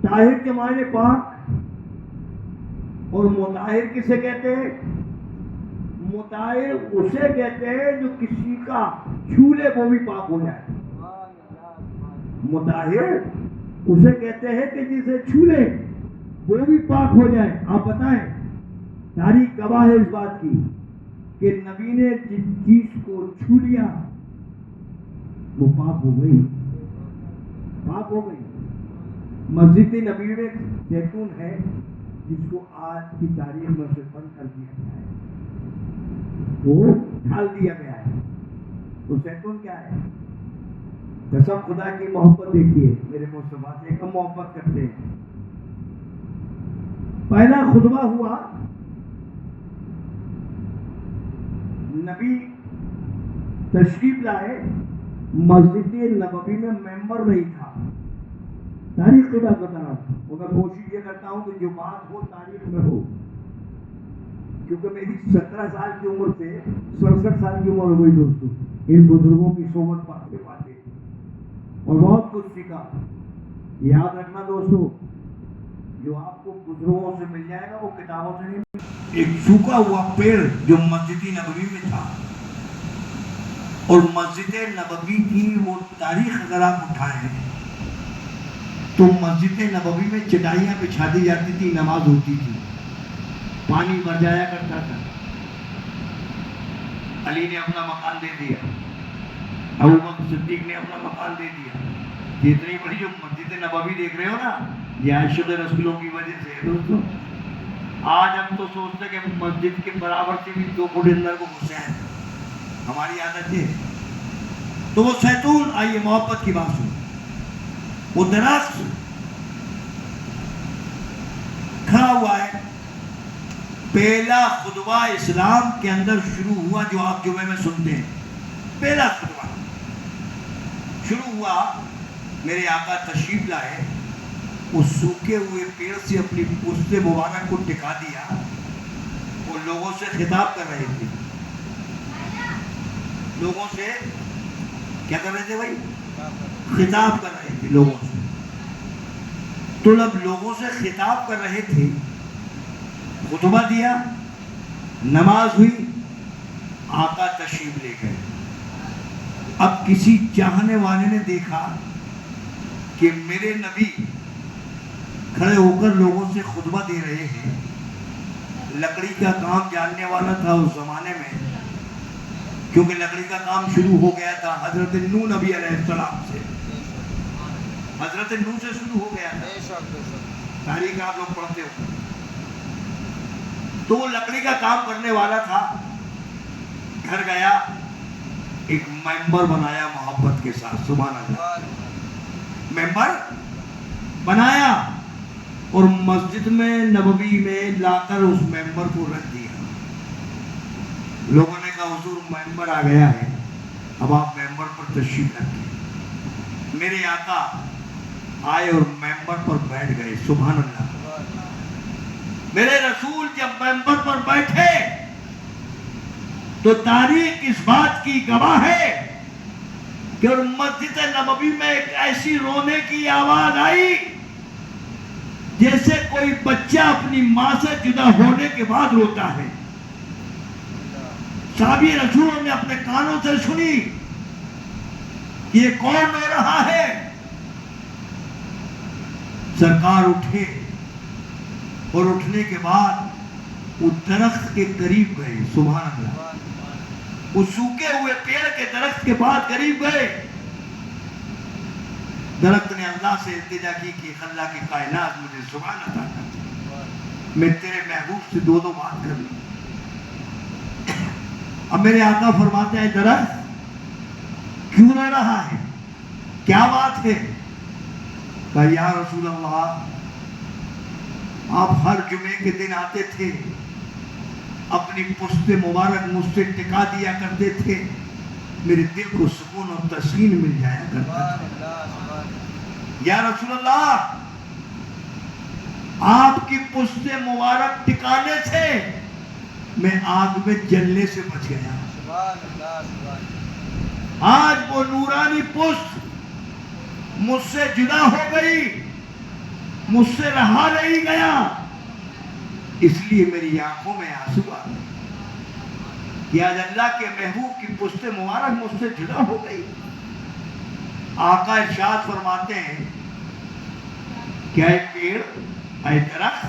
طاہر کے معنی پاک، اور مطہر کسے کہتے ہیں؟ مطہر اسے کہتے ہیں جو کسی کا چھو لے وہ بھی پاک ہو جائے۔ مطہر اسے کہتے ہیں کہ جسے چھو لے وہ بھی پاک ہو جائے۔ آپ بتائیں، تاریخ گواہ ہے اس بات کی کہ نبی نے جس چیز کو چھو لیا وہ پاک ہو گئی، پاک ہو گئی۔ مسجد نبی میں زیتون ہے جس کو آج کی تاریخ میں سے بند کر دیا گیا ہے، وہ ڈھال دیا گیا ہے۔ تو زیتون کیا ہے؟ قسم خدا کی محبت دیکھیے، میرے مصطفیٰ سے کم محبت کرتے ہیں۔ پہلا خطبہ ہوا، نبی تشریف لائے، مسجد نبوی میں ممبر نہیں تھا۔ تاریخ کی بات بتا رہا ہوں، میں کوشش یہ کرتا ہوں کہ جو بات ہو تاریخ میں ہو، کیونکہ میری 17 سال کی عمر سے 67 سال کی عمر ہو گئی دوستوں، ان بزرگوں کی صحبت پاتے پاتے، اور بہت کچھ سیکھا۔ یاد رکھنا دوستوں، جو آپ کو بزرگوں سے مل جائے گا، وہ کتابوں سے نہیں مل۔ ایک سوکھا ہوا پیڑ جو مسجد نبوی میں تھا، اور مسجد نبوی کی وہ تاریخ اگر آپ اٹھائیں تو مسجد نبوی میں چٹائیاں بچھا دی جاتی تھی، نماز ہوتی تھی، پانی بھر جایا کرتا تھا۔ علی نے اپنا مکان دے دیا، ابوبکر صدیق نے اپنا مکان دے دیا۔ یہ اتنی بڑی جو مسجد نبوی دیکھ رہے ہو نا، یہ عاشق رسولوں کی وجہ سے ہے دوستو۔ آج ہم تو سوچتے ہیں کہ مسجد کے برابر سے بھی 2 فٹ اندر کو گھسے ہیں، ہماری عادت ہے۔ تو وہ زیتون، آئیے محبت کی بات سنو، وہ درخت کھڑا ہوا ہے۔ پہلا خطبہ اسلام کے اندر شروع ہوا جو آپ جمعے میں سنتے ہیں، پہلا خطبہ شروع ہوا، میرے آقا تشریف لائے، اس سوکھے ہوئے پیڑ سے اپنی پشت مبارک کو ٹکا دیا، وہ لوگوں سے خطاب کر رہے تھے۔ لوگوں سے کیا کر رہے تھے بھائی؟ خطاب کر رہے تھے لوگوں سے۔ تو جب لوگوں سے خطاب کر رہے تھے، خطبہ دیا، نماز ہوئی، آقا تشریف لے گئے۔ اب کسی چاہنے والے نے دیکھا کہ میرے نبی کھڑے ہو کر لوگوں سے خطبہ دے رہے ہیں۔ لکڑی کا کام جاننے والا تھا اس زمانے میں، کیونکہ لکڑی کا کام شروع ہو گیا تھا حضرت نوح نبی علیہ السلام سے، حضرت نوح سے شروع ہو گیا تھا، تاریخ آپ لوگ پڑھتے ہو۔ تو وہ لکڑی کا کام کرنے والا تھا، گھر گیا، ایک ممبر بنایا محبت کے ساتھ، سبحان اللہ، ممبر بنایا اور مسجد میں نبوی میں لا کر اس ممبر کو رکھ دیا۔ لوگوں نے کہا حضور ممبر آ گیا ہے، اب آپ ممبر پر تشریف رکھیں۔ میرے آقا آئے اور ممبر پر بیٹھ گئے، سبحان اللہ۔ میرے رسول جب ممبر پر بیٹھے تو تاریخ اس بات کی گواہ ہے کہ مسجد نبوی میں ایک ایسی رونے کی آواز آئی جیسے کوئی بچہ اپنی ماں سے جدا ہونے کے بعد روتا ہے۔ صحابی رسولوں نے اپنے کانوں سے سنی کہ یہ کون رو رہا ہے۔ سرکار اٹھے اور اٹھنے کے بعد وہ درخت کے قریب گئے، سبحان اللہ، وہ سوکھے ہوئے پیڑ کے درخت کے بعد قریب گئے۔ درخت نے اللہ سے التجا کی کہ اللہ کی کائنات مجھے زبان عطا کر، میں تیرے محبوب سے 2 بات کر لوں۔ اب میرے آقا فرماتے ہیں درخت کیوں رو رہا ہے، کیا بات ہے؟ کہا یا رسول اللہ، آپ ہر جمعے کے دن آتے تھے، اپنی پشت مبارک مجھ سے ٹکا دیا کرتے تھے، میرے دل کو سکون اور تسکین مل جایا کرتا تھا۔ یا رسول اللہ، آپ کی پشت مبارک ٹکانے سے میں آگ میں جلنے سے بچ گیا۔ آج وہ نورانی پشت مجھ سے جدا ہو گئی، مجھ سے رہا نہیں گیا، اس لیے میری آنکھوں میں آنسو آ گئے کہ آج اللہ کے محبوب کی پشت مبارک مجھ سے جدا ہو گئی۔ آقا ارشاد فرماتے ہیں کہ اے پیڑ، اے درخت،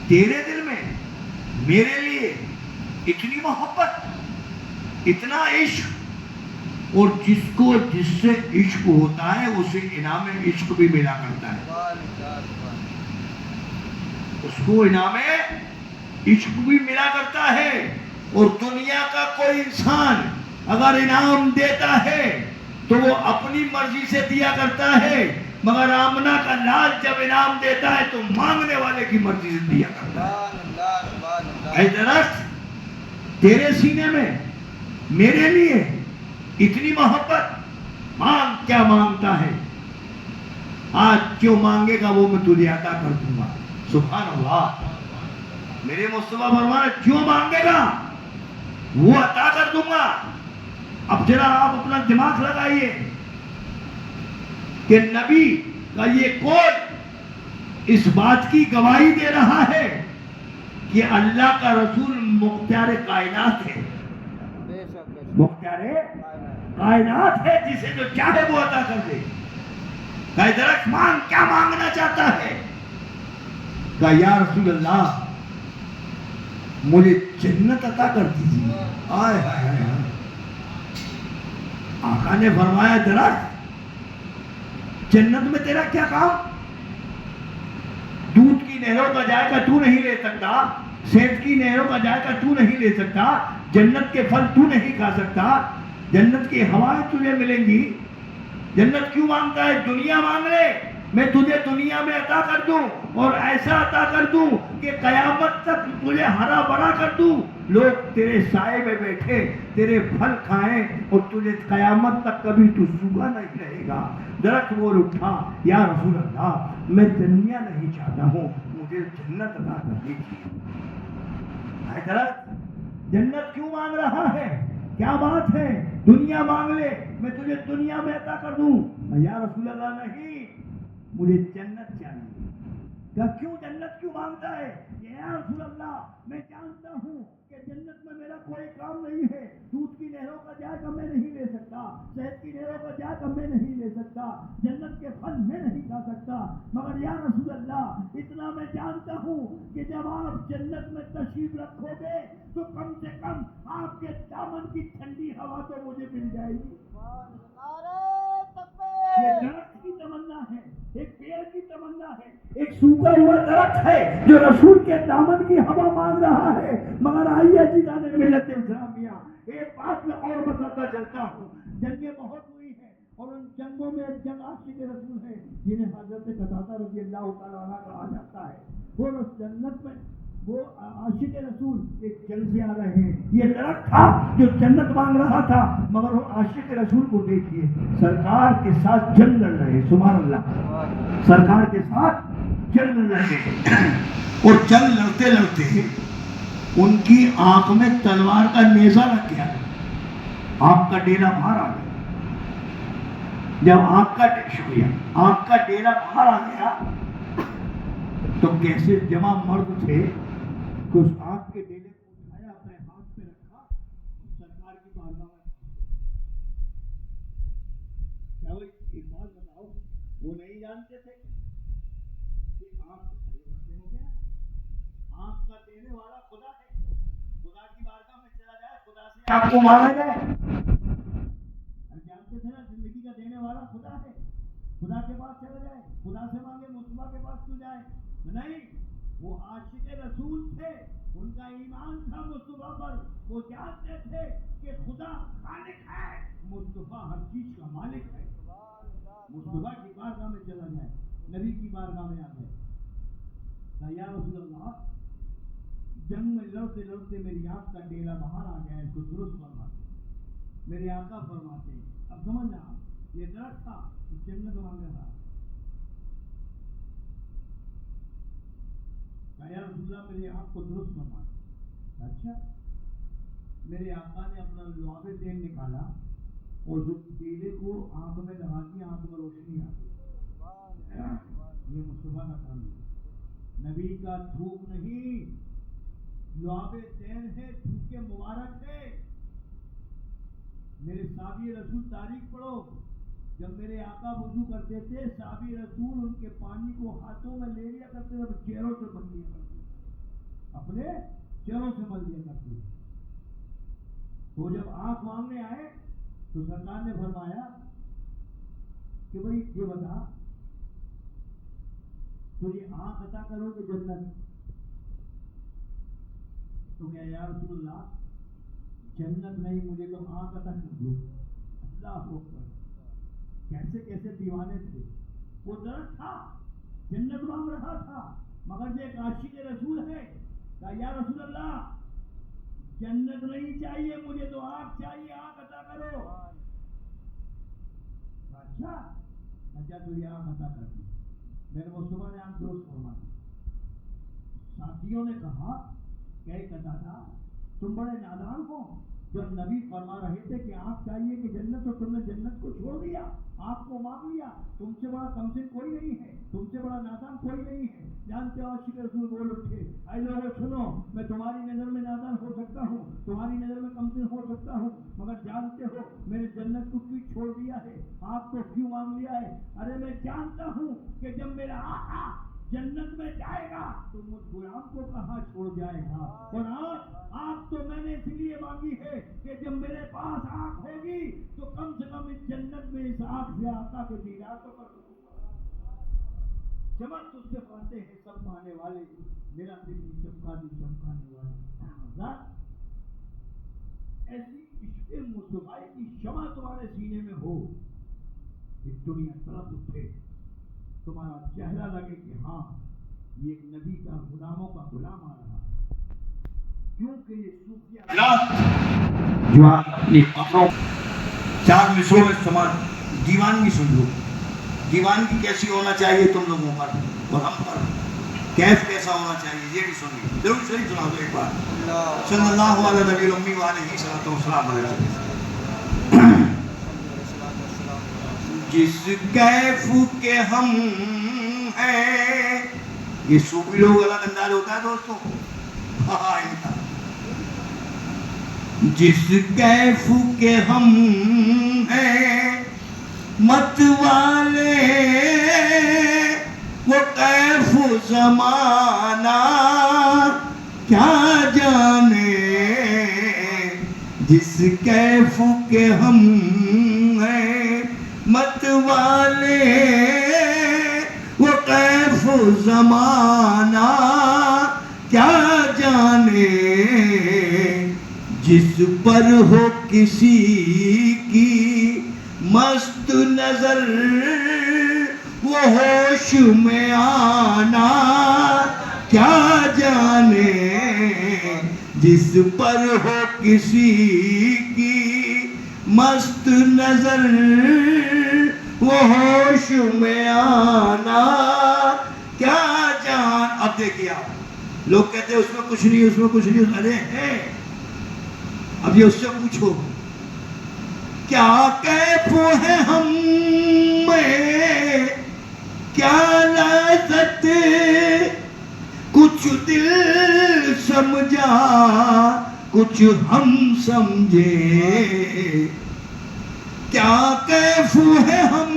تیرے دل میں میرے لیے اتنی محبت، اتنا عشق، اور جس کو جس سے عشق ہوتا ہے اسے انعام عشق بھی ملا کرتا ہے، اس کو انعام عشق بھی ملا کرتا ہے۔ اور دنیا کا کوئی انسان اگر انعام دیتا ہے تو وہ اپنی مرضی سے دیا کرتا ہے، مگر آمنہ کا لال جب انعام دیتا ہے تو مانگنے والے کی مرضی سے دیا کرتا ہے۔ اے درخت، تیرے سینے میں میرے لیے اتنی محبت، مانگ کیا مانگتا ہے، آج جو مانگے گا وہ میں تجھے عطا کر دوں گا، سبحان اللہ۔ میرے مصطفیٰ فرمایا جو مانگے گا وہ عطا کر دوں گا۔ اب ذرا آپ اپنا دماغ لگائیے کہ نبی کا یہ قول اس بات کی گواہی دے رہا ہے کہ اللہ کا رسول مختار کائنات ہے، بے شک بے شک مختار کائنات ہے، جسے جو چاہے وہ عطا کر دے. کہ درخت مانگ، کیا مانگنا چاہتا ہے؟ کہ یا رسول اللہ مجھے جنت عطا کر دیجیے. آئے ہائے ہائے. آقا نے فرمایا درخت جنت میں تیرا کیا کام؟ دودھ کی نہروں کا ذائقہ تو نہیں لے سکتا، سیب کی نہروں کا ذائقہ تو نہیں لے سکتا، جنت کے پھل تو نہیں کھا سکتا، جنت کی ہوائیں تجھے ملیں گی. جنت کیوں مانگتا ہے؟ دنیا مانگ لے، میں تجھے دنیا میں عطا کر دوں، اور ایسا عطا کر دوں کہ قیامت تک تجھے ہرا بھرا کر دوں، لوگ تیرے سائے میں بیٹھے تیرے پھل کھائیں، اور تجھے قیامت تک کبھی تو سوکھا نہیں رہے گا. درخت بول اٹھا، یا رسول اللہ میں دنیا نہیں چاہتا ہوں، مجھے جنت عطا کر دیجیے. اے درخت جنت کیوں مانگ رہا ہے؟ کیا بات ہے؟ دنیا مانگ لے، میں تجھے دنیا میں عطا کر دوں. یا رسول اللہ نہیں، مجھے جنت چاہیے. کہ کیوں جنت کیوں مانگتا ہے؟ یا رسول اللہ میں جانتا ہوں کہ جنت میں میرا کوئی کام نہیں ہے، دودھ کی نہروں کا ذائقہ میں نہیں لے سکتا، شہد کی نہروں کا ذائقہ میں نہیں لے سکتا، جنت کے پھل میں نہیں کھا سکتا، مگر یا رسول اللہ اتنا میں جانتا ہوں کہ جب آپ جنت میں تشریف رکھو گے تو کم سے کم آپ کے دامن کی ٹھنڈی ہوا تو مجھے مل جائے گی. نعرہ یہ تکبیر درخت کی تمنا ہے، ایک پیڑ کی تمنا ہے، ایک سوکھا ہوا درخت ہے جو رسول کے دامن کی ہوا مانگ رہا ہے. مگر آئیے عزیزان ملت اسلامیہ، ایک بات میں اور بتاتا چلتا ہوں. جنگیں بہت ہوئی ہیں، اور ان جنگوں میں ایک جنگ عاشق رسول ہے جنہیں حضرت قتادہ رضی اللہ تعالیٰ عنہ کہا جاتا ہے. وہ جنت میں وہ عاشق رسول ایک جنگ سے آ رہے ہیں. یہ درخت تھا جو جنت مانگ رہا تھا، مگر وہ عاشق رسول کو دیکھیے سرکار کے ساتھ جنگ لڑ رہے. سبحان اللہ، سرکار کے ساتھ جنگ لڑ رہے. اور جنگ لڑتے لڑتے ان کی آنکھ میں تلوار کا نیزہ لگ گیا، آنکھ کا ڈیلا باہر آ گیا. جب آنکھ کا ڈیلا باہر آ گیا تو کیسے جمع مرد تھے کہ اس آنکھ کے ڈیلے کو اٹھایا، اپنے ہاتھ پہ رکھا، سرکار کی بارگاہ میں. کیا وہ ایک بات بتاؤ، وہ نہیں جانتے تھے کہ آنکھ ہو گیا، آنکھ کا دینے والا خدا ہے، خدا کی بارگاہ میں چلا جائے، خدا سے آپ کو مانگا جائے. جانتے تھے نا زندگی کا دینے والا خدا ہے، خدا کے پاس چلا جائے، خدا سے مانگے، مصطفیٰ کے پاس کیوں جائے؟ نہیں، وہ عاشق رسول تھے، ان کا ایمان تھا مصطفیٰ پر. وہ جانتے تھے کہ خدا خالق ہے، مصطفیٰ ہر چیز کا مالک ہے. مصطفیٰ کی بارگاہ میں چلا جائے، نبی کی بارگاہ میں آ گئے. یا رسول اللہ جنگ میں لڑتے لڑتے میری آنکھ کا ڈیلا باہر آ گیا ہے، اس کو درست فرماتے. میرے آقا فرماتے ہیں، اب سمجھنا، یہ درخت تھا جنت مانگ رہا. یا رسول اللہ میری آنکھ کو درست فرماتے. اچھا، میرے آقا نے اپنا لعاب تیل نکالا اور جو ڈیلے کو آنکھ میں لگا دیا، آنکھ میں روشنی آ گئی. یہ مصطفیٰ کا کام ہے، نبی کا تھوک نہیں، لعاب تیل ہے، تھوک کے مبارک ہے. میرے صحابی رسول تاریخ پڑھو، جب میرے آقا وضو کرتے تھے صحابی رسول ان کے پانی کو ہاتھوں میں لے لیا کرتے تھے، چہروں سے مل لیا کرتے تھے، اپنے چہروں سے مل لیا کرتے تھے. تو جب آنکھ مانگنے آئے تو سرکار نے فرمایا کہ بھائی یہ بتا تجھے آنکھ عطا کرو کہ جنت؟ تو کہا یا رسول اللہ جنت نہیں، مجھے تو آنکھ عطا کر دو. اللہ اکبر، کیسے کیسے دیوانے تھے. وہ درخت تھا جنت مانگ رہا تھا، مگر جو ایک عاشق رسول ہے کہا یا رسول اللہ جنت نہیں چاہیے، مجھے تو آنکھ چاہیے، آنکھ عطا کرو. اچھا تو یہ آنکھ عطا کر دی. میرے مصطفیٰ نے آنکھ درست فرما دی. ساتھیوں نے کہا کہ قتادہ تم بڑے نادان ہو، جب نبی فرما رہے تھے کہ آپ چاہیے کہ جنت، تو تم نے جنت کو چھوڑ دیا، آپ کو مان لیا، تم سے بڑا کمسن کوئی نہیں ہے، تم سے بڑا نادان کوئی نہیں ہے۔ جانتے ہو عاشق رسول بول اٹھے، اے لوگوں سنو، میں تمہاری نظر میں نادان ہو سکتا ہوں، تمہاری نظر میں کمسن ہو سکتا ہوں، مگر جانتے ہو میں نے جنت کو کیوں چھوڑ دیا ہے، آپ کو کیوں مان لیا ہے؟ ارے میں جانتا ہوں کہ جب میرا آقا جنت میں جائے گا تو مجھ غلام کو کہاں چھوڑ جائے گا۔ اور آنکھ تو میں نے اس لیے مانگی ہے کہ جب میرے پاس آنکھ ہوگی تو کم سے کم اس جنت میں اس آنکھ سے آقا کے دیدار تو کر سکوں گا۔ چمک تجھ سے پاتے ہیں سب پانے والے، میرا دل بھی چمکانے والے۔ ایسی عشق مصطفیٰ کی شمع تمہارے سینے میں ہو کہ دنیا طرف اٹھے، تمہارا چہرہ لگے کہ ہاں یہ ایک نبی کا غلاموں کا غلام آ رہا ہے۔ کیونکہ یہ صوفیہ جو آپ اپنی قبروں چار مصروں میں سمان دیوانگی سن لو، دیوانگی کیسی ہونا چاہیے تم لوگوں پر اور ہم پر، کیف کیسا ہونا چاہیے یہ بھی سنیے، ضرور شریف سنا دو ایک بار، صلی اللہ علیہ نبی الامی وعلیہ الصلوۃ والسلام علیہ۔ جس کیف کے ہم ہیں، یہ صوفی لوگ الگ انداز ہوتا ہے دوستوں، جس کیف کے ہم ہیں مت والے، وہ کیف زمانہ کیا جانے، جس کیف کے ہم ہیں مت والے، وہ کیف زمانہ کیا جانے، جس پر ہو کسی کی مست نظر وہ ہوش میں آنا کیا جانے، جس پر ہو کسی کی مست نظر وہ ہوش میں آنا کیا جان۔ اب دیکھیے آپ لوگ کہتے ہیں اس میں کچھ نہیں، اس میں کچھ نہیں، ارے ہے۔ اب یہ اس سے پوچھو کیا کیف ہے ہم میں، کیا لذت کچھ دل سمجھا کچھ ہم سمجھے، کیا کیف ہے ہم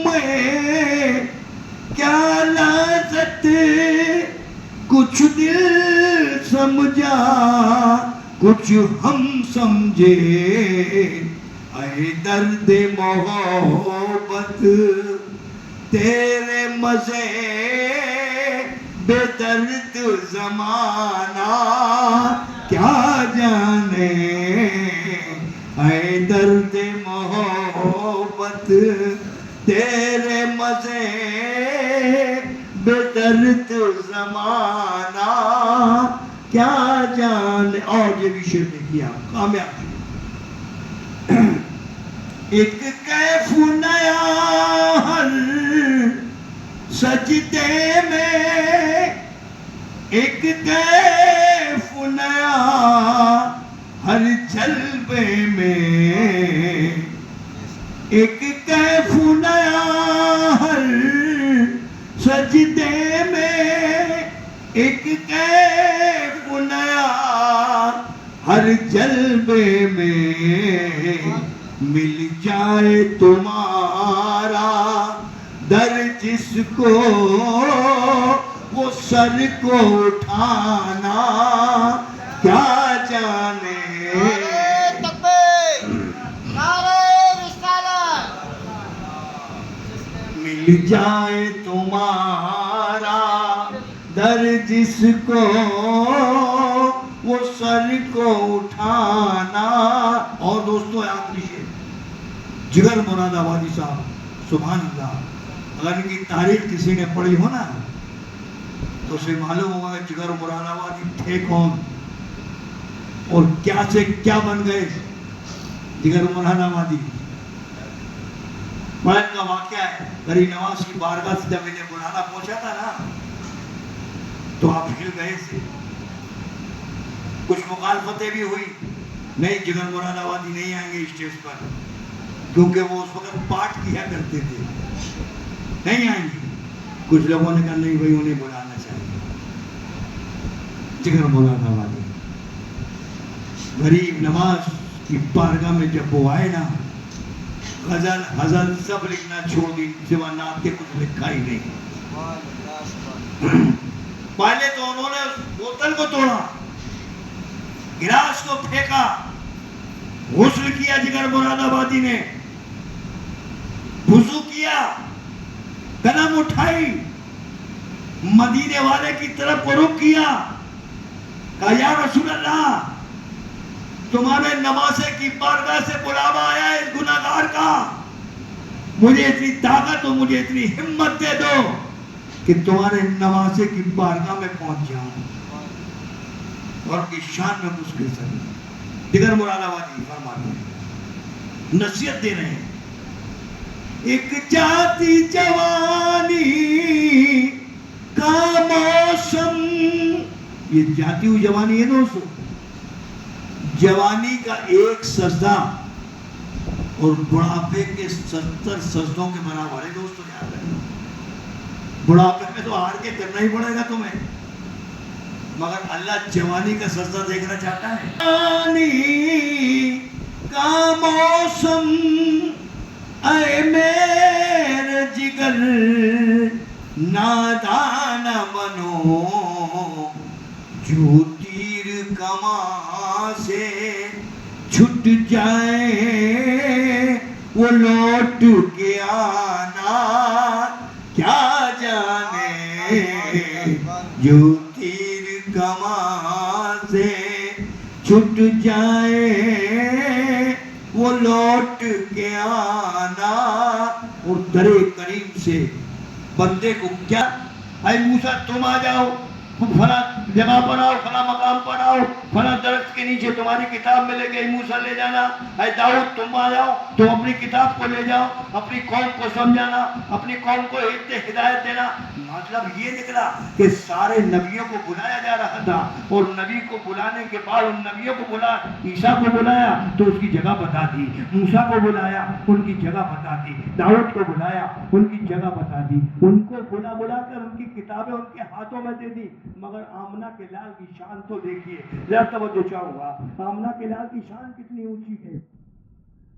میں، کیا لذت کچھ دل سمجھا کچھ ہم سمجھے، اے درد محبت تیرے مزے بے درد زمانہ کیا جانے، اے درد محبت تیرے مزے بے درد زمانہ کیا جانے۔ اور یہ بھی شعر دیکھیے آپ کامیاب شعر، ایک کیف نیا ہر سجدے میں، ایک کیف نیا ہر جلوے میں، ایک کیف نیا ہر سجدے میں، ایک کیف نیا ہر جلوے میں، مل جائے تمہارا در جس کو وہ سر کو اٹھانا کیا جانے، مل جائے تمہارا در جس کو وہ سر کو اٹھانا۔ اور دوستو آخری شعر جگر مراد آبادی صاحب، سبحان اللہ، اگر ان کی تاریخ کسی نے پڑھی ہو نا تو اسے معلوم ہوگا کہ جگر مراد آبادی تھے کون اور کیا سے کیا بن گئے جگر مراد آبادی۔ بڑا کا واقعہ ہے، غری نواز کی بارگاہ سے جب انہیں بلانا پہنچا تھا نا تو آپ ہل گئے تھے، کچھ مخالفتیں بھی ہوئی، نہیں جگر مراد آبادی نہیں آئیں گے اسٹیج پر، کیونکہ وہ اس وقت پاٹ کیا کرتے تھے، نہیں آئیں گے۔ کچھ لوگوں نے کہا نہیں بھائی انہیں بلانا چاہیے، جگر مراد آبادی۔ غریب نواز کی بارگاہ میں جب وہ آئے نا، غزل حزل سب لکھنا چھوڑ دی، سوا نعت کے کچھ لکھا ہی نہیں۔ پہلے تو انہوں نے اس بوتل کو توڑا، گلاس کو پھینکا، غسل کیا جگر مراد آبادی نے، وضو کیا، قدم اٹھائی، مدینے والے کی طرف کو رخ کیا، کہا یا رسول اللہ تمہارے نواسے کی بارگاہ سے بلاوا آیا ہے اس گناہگار کا، مجھے اتنی طاقت اور مجھے اتنی ہمت دے دو کہ تمہارے نواسے کی بارگاہ میں پہنچ جاؤں اور کی شان میں کچھ کر سکوں۔ جگر مراد آبادی فرماتے ہیں، نصیحت دے رہے ہیں، ایک جاتی جوانی کا موسم، یہ جاتی ہوئی جوانی ہے دوستو، جوانی کا ایک سجدہ اور بڑھاپے کے 70 سجدوں کے برابر ہے دوستو، یاد رکھنا۔ بڑھاپے میں تو ہار کے کرنا ہی پڑے گا تمہیں، مگر اللہ جوانی کا سجدہ دیکھنا چاہتا ہے۔ جوانی کا موسم اے میرے جگر نادان بنو، جو تیر کمان سے چھٹ جائے وہ لوٹ کے آنا کیا جانے، جو تیر کمان سے چھٹ جائے وہ لوٹ کے آنا۔ اور در کریم سے بندے کو کیا، اے موسیٰ تم آ جاؤ، فلاں جگہ پر آؤ، فلاں مقام پر آؤ، فلاں درخت کے نیچے تمہاری کتاب ملے گی، موسیٰ لے جانا۔ اے داؤد تم آ جاؤ، تم اپنی کتاب کو لے جاؤ، اپنی قوم کو سمجھانا، اپنی قوم کو ہدایت دینا۔ مطلب یہ نکلا کہ سارے نبیوں کو بلایا جا رہا تھا، اور نبی کو بلانے کے بعد ان نبیوں کو بلایا، عیسیٰ کو بلایا تو اس کی جگہ بتا دی، موسیٰ کو بلایا ان کی جگہ بتا دی، داؤد کو بلایا ان کی جگہ بتا دی، ان کو بلا کر ان کی کتابیں ان کے ہاتھوں میں دے دی۔ مگر آمنہ کے لال کی شان تو دیکھیے، ذرا توجہ چاہوں گا، آمنہ کے لال کی شان کتنی اونچی ہے۔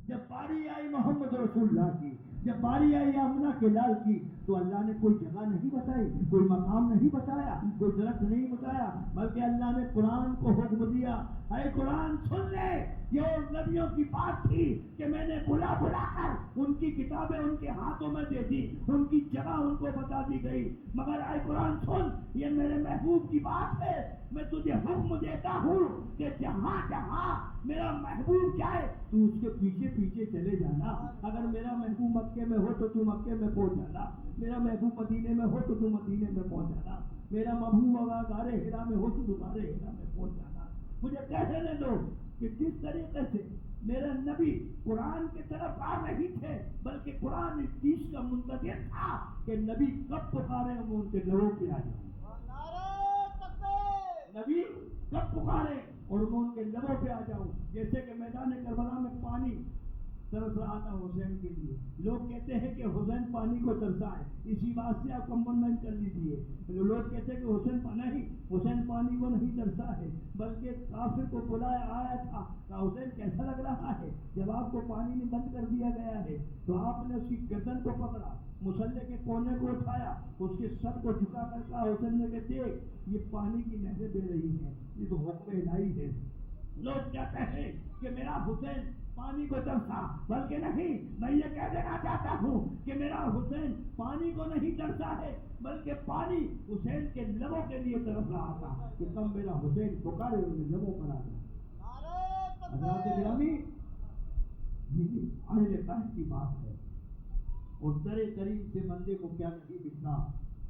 جب باری آئی محمد رسول اللہ کی، جب باری آئی آمنہ کے لال کی، تو اللہ نے کوئی جگہ نہیں بتائی، کوئی مقام نہیں بتایا، کوئی درخت نہیں بتایا، بلکہ اللہ نے قرآن کو حکم دیا، اے قرآن سن لے، یہ اور نبیوں کی بات تھی کہ میں نے بلا کر ان کی کتابیں ان کے ہاتھوں میں دے دی، ان کی جگہ ان کو بتا دی گئی، مگر اے قرآن سن، یہ میرے محبوب کی بات ہے، میں تجھے حکم دیتا ہوں کہ جہاں جہاں میرا محبوب جائے تو اس کے پیچھے پیچھے چلے جانا۔ اگر میرا محبوب مکے میں ہو تو تو مکے میں پہنچ جانا، میرا محبوب مدینے میں ہو تو تو مدینے میں پہنچ جانا، میرا محبوب اگر غار حرا میں ہو تو تو غار حرا میں پہنچ جانا۔ مجھے کہنے دو کہ جس طریقے سے میرا نبی قرآن کی طرف آ نہیں تھے، بلکہ قرآن اس چیز کا منتظر تھا کہ نبی کب پکارے ہم ان کے لبوں پہ آ جائیں، نبی کب پکارے اور میں ان کے لبوں پہ آ جاؤں۔ جیسے کہ میدان کربلا میں پانی ترس رہا تھا حسین کے لیے، لوگ کہتے ہیں کہ حسین پانی کو ترسائے، اسی بات سے آپ کمپنمنٹ کر لیجیے۔ لوگ کہتے ہیں کہ حسین پانی کو نہیں ترسا ہے، بلکہ کافر کو بلایا آیا تھا، کہ حسین کیسا لگ رہا ہے جب آپ کو پانی میں بند کر دیا گیا ہے، تو آپ نے اس کی گردن کو پکڑا، مصلے کے کونے کو اٹھایا، اس کے سر کو جھکا کر کہا، حسین نے کہ دیکھ یہ پانی کی نہریں بہ رہی ہیں، یہ تو حکم الہی ہے۔ لوگ کہتے ہیں کہ میرا حسین پانی کو ترسا، بلکہ نہیں، میں یہ کہہ دینا چاہتا ہوں کہ میرا حسین پانی کو نہیں ترسا ہے، بلکہ پانی حسین کے لبوں کے لیے ترس رہا تھا کہ تم میرا حسین پکارے اور لبوں پر آ جائے۔ حضرات گرامی، یہ اہل بیت کی بات ہے، اور در قریب سے بندے کو کیا نہیں دکھتا،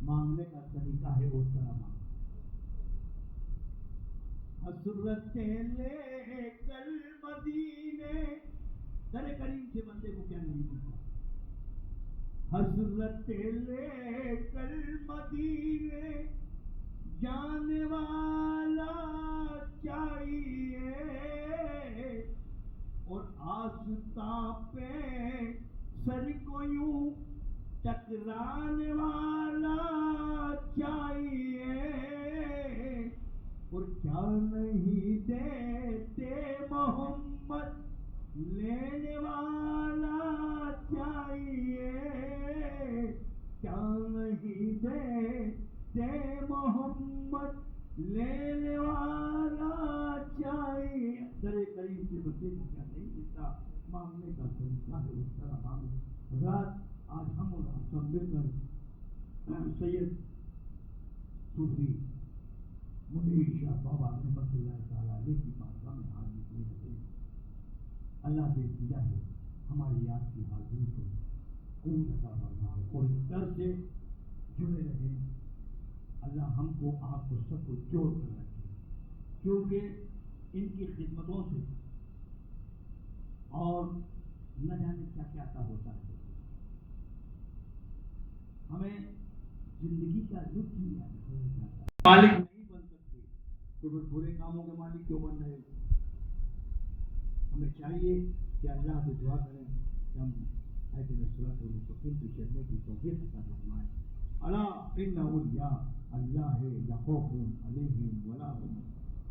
مانگنے کا طریقہ ہے اس طرح مانگنا۔ حسرتیں لے کر مدینے، در قریب سے بندے کو کیا نہیں دکھتا، حسرتیں لے کر مدینے جانے والا چاہیے، اور آستہ پہ سر کو یوں ٹکرانے والا چاہیے، اور کیا نہیں دیتے محمد لینے والا چاہیے، کیا نہیں دیتے محمد لینے والا چاہیے۔ در کریم سے بچے کو کیا نہیں دیتا، مانگنے کا طریقہ ہے اس طرح مانگے۔ حضرات آج ہم اور آپ سب مل کر سید صوفی منیر شاہ بابا رحمۃ اللہ تعالیٰ علیہ کی بارگاہ میں حاضری دے رہے ہیں۔ اللہ دے دیا ہے ہماری یاد کی حاضری کو قوت عطا فرمائے اور اس در سے جڑے رہے۔ اللہ ہم کو آپ کو سب کو جوڑ کر رکھے، کیونکہ ان کی خدمتوں سے اور نہ جانے کیا کیا عطا ہوتا ہے۔ ہمیں زندگی کا لطف لیا جاتا ہے، مالک نہیں بن سکتے تو پھر برے کاموں کے مالک کیوں بن رہے؟ ہمیں چاہیے کہ اللہ سے دعا کریں کہ ہم ایسے صراط المستقیم پہ چلنے کی توفیق عطا فرمائے۔ الا ان اولیاء اللہ لا خوف علیہم ولا هم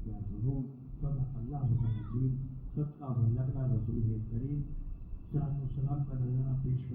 یحزنون۔ صدق اللہ العظیم۔ صدقہ بلغنا رسول کریم۔ صلاۃ و سلام کا نذرانہ پیش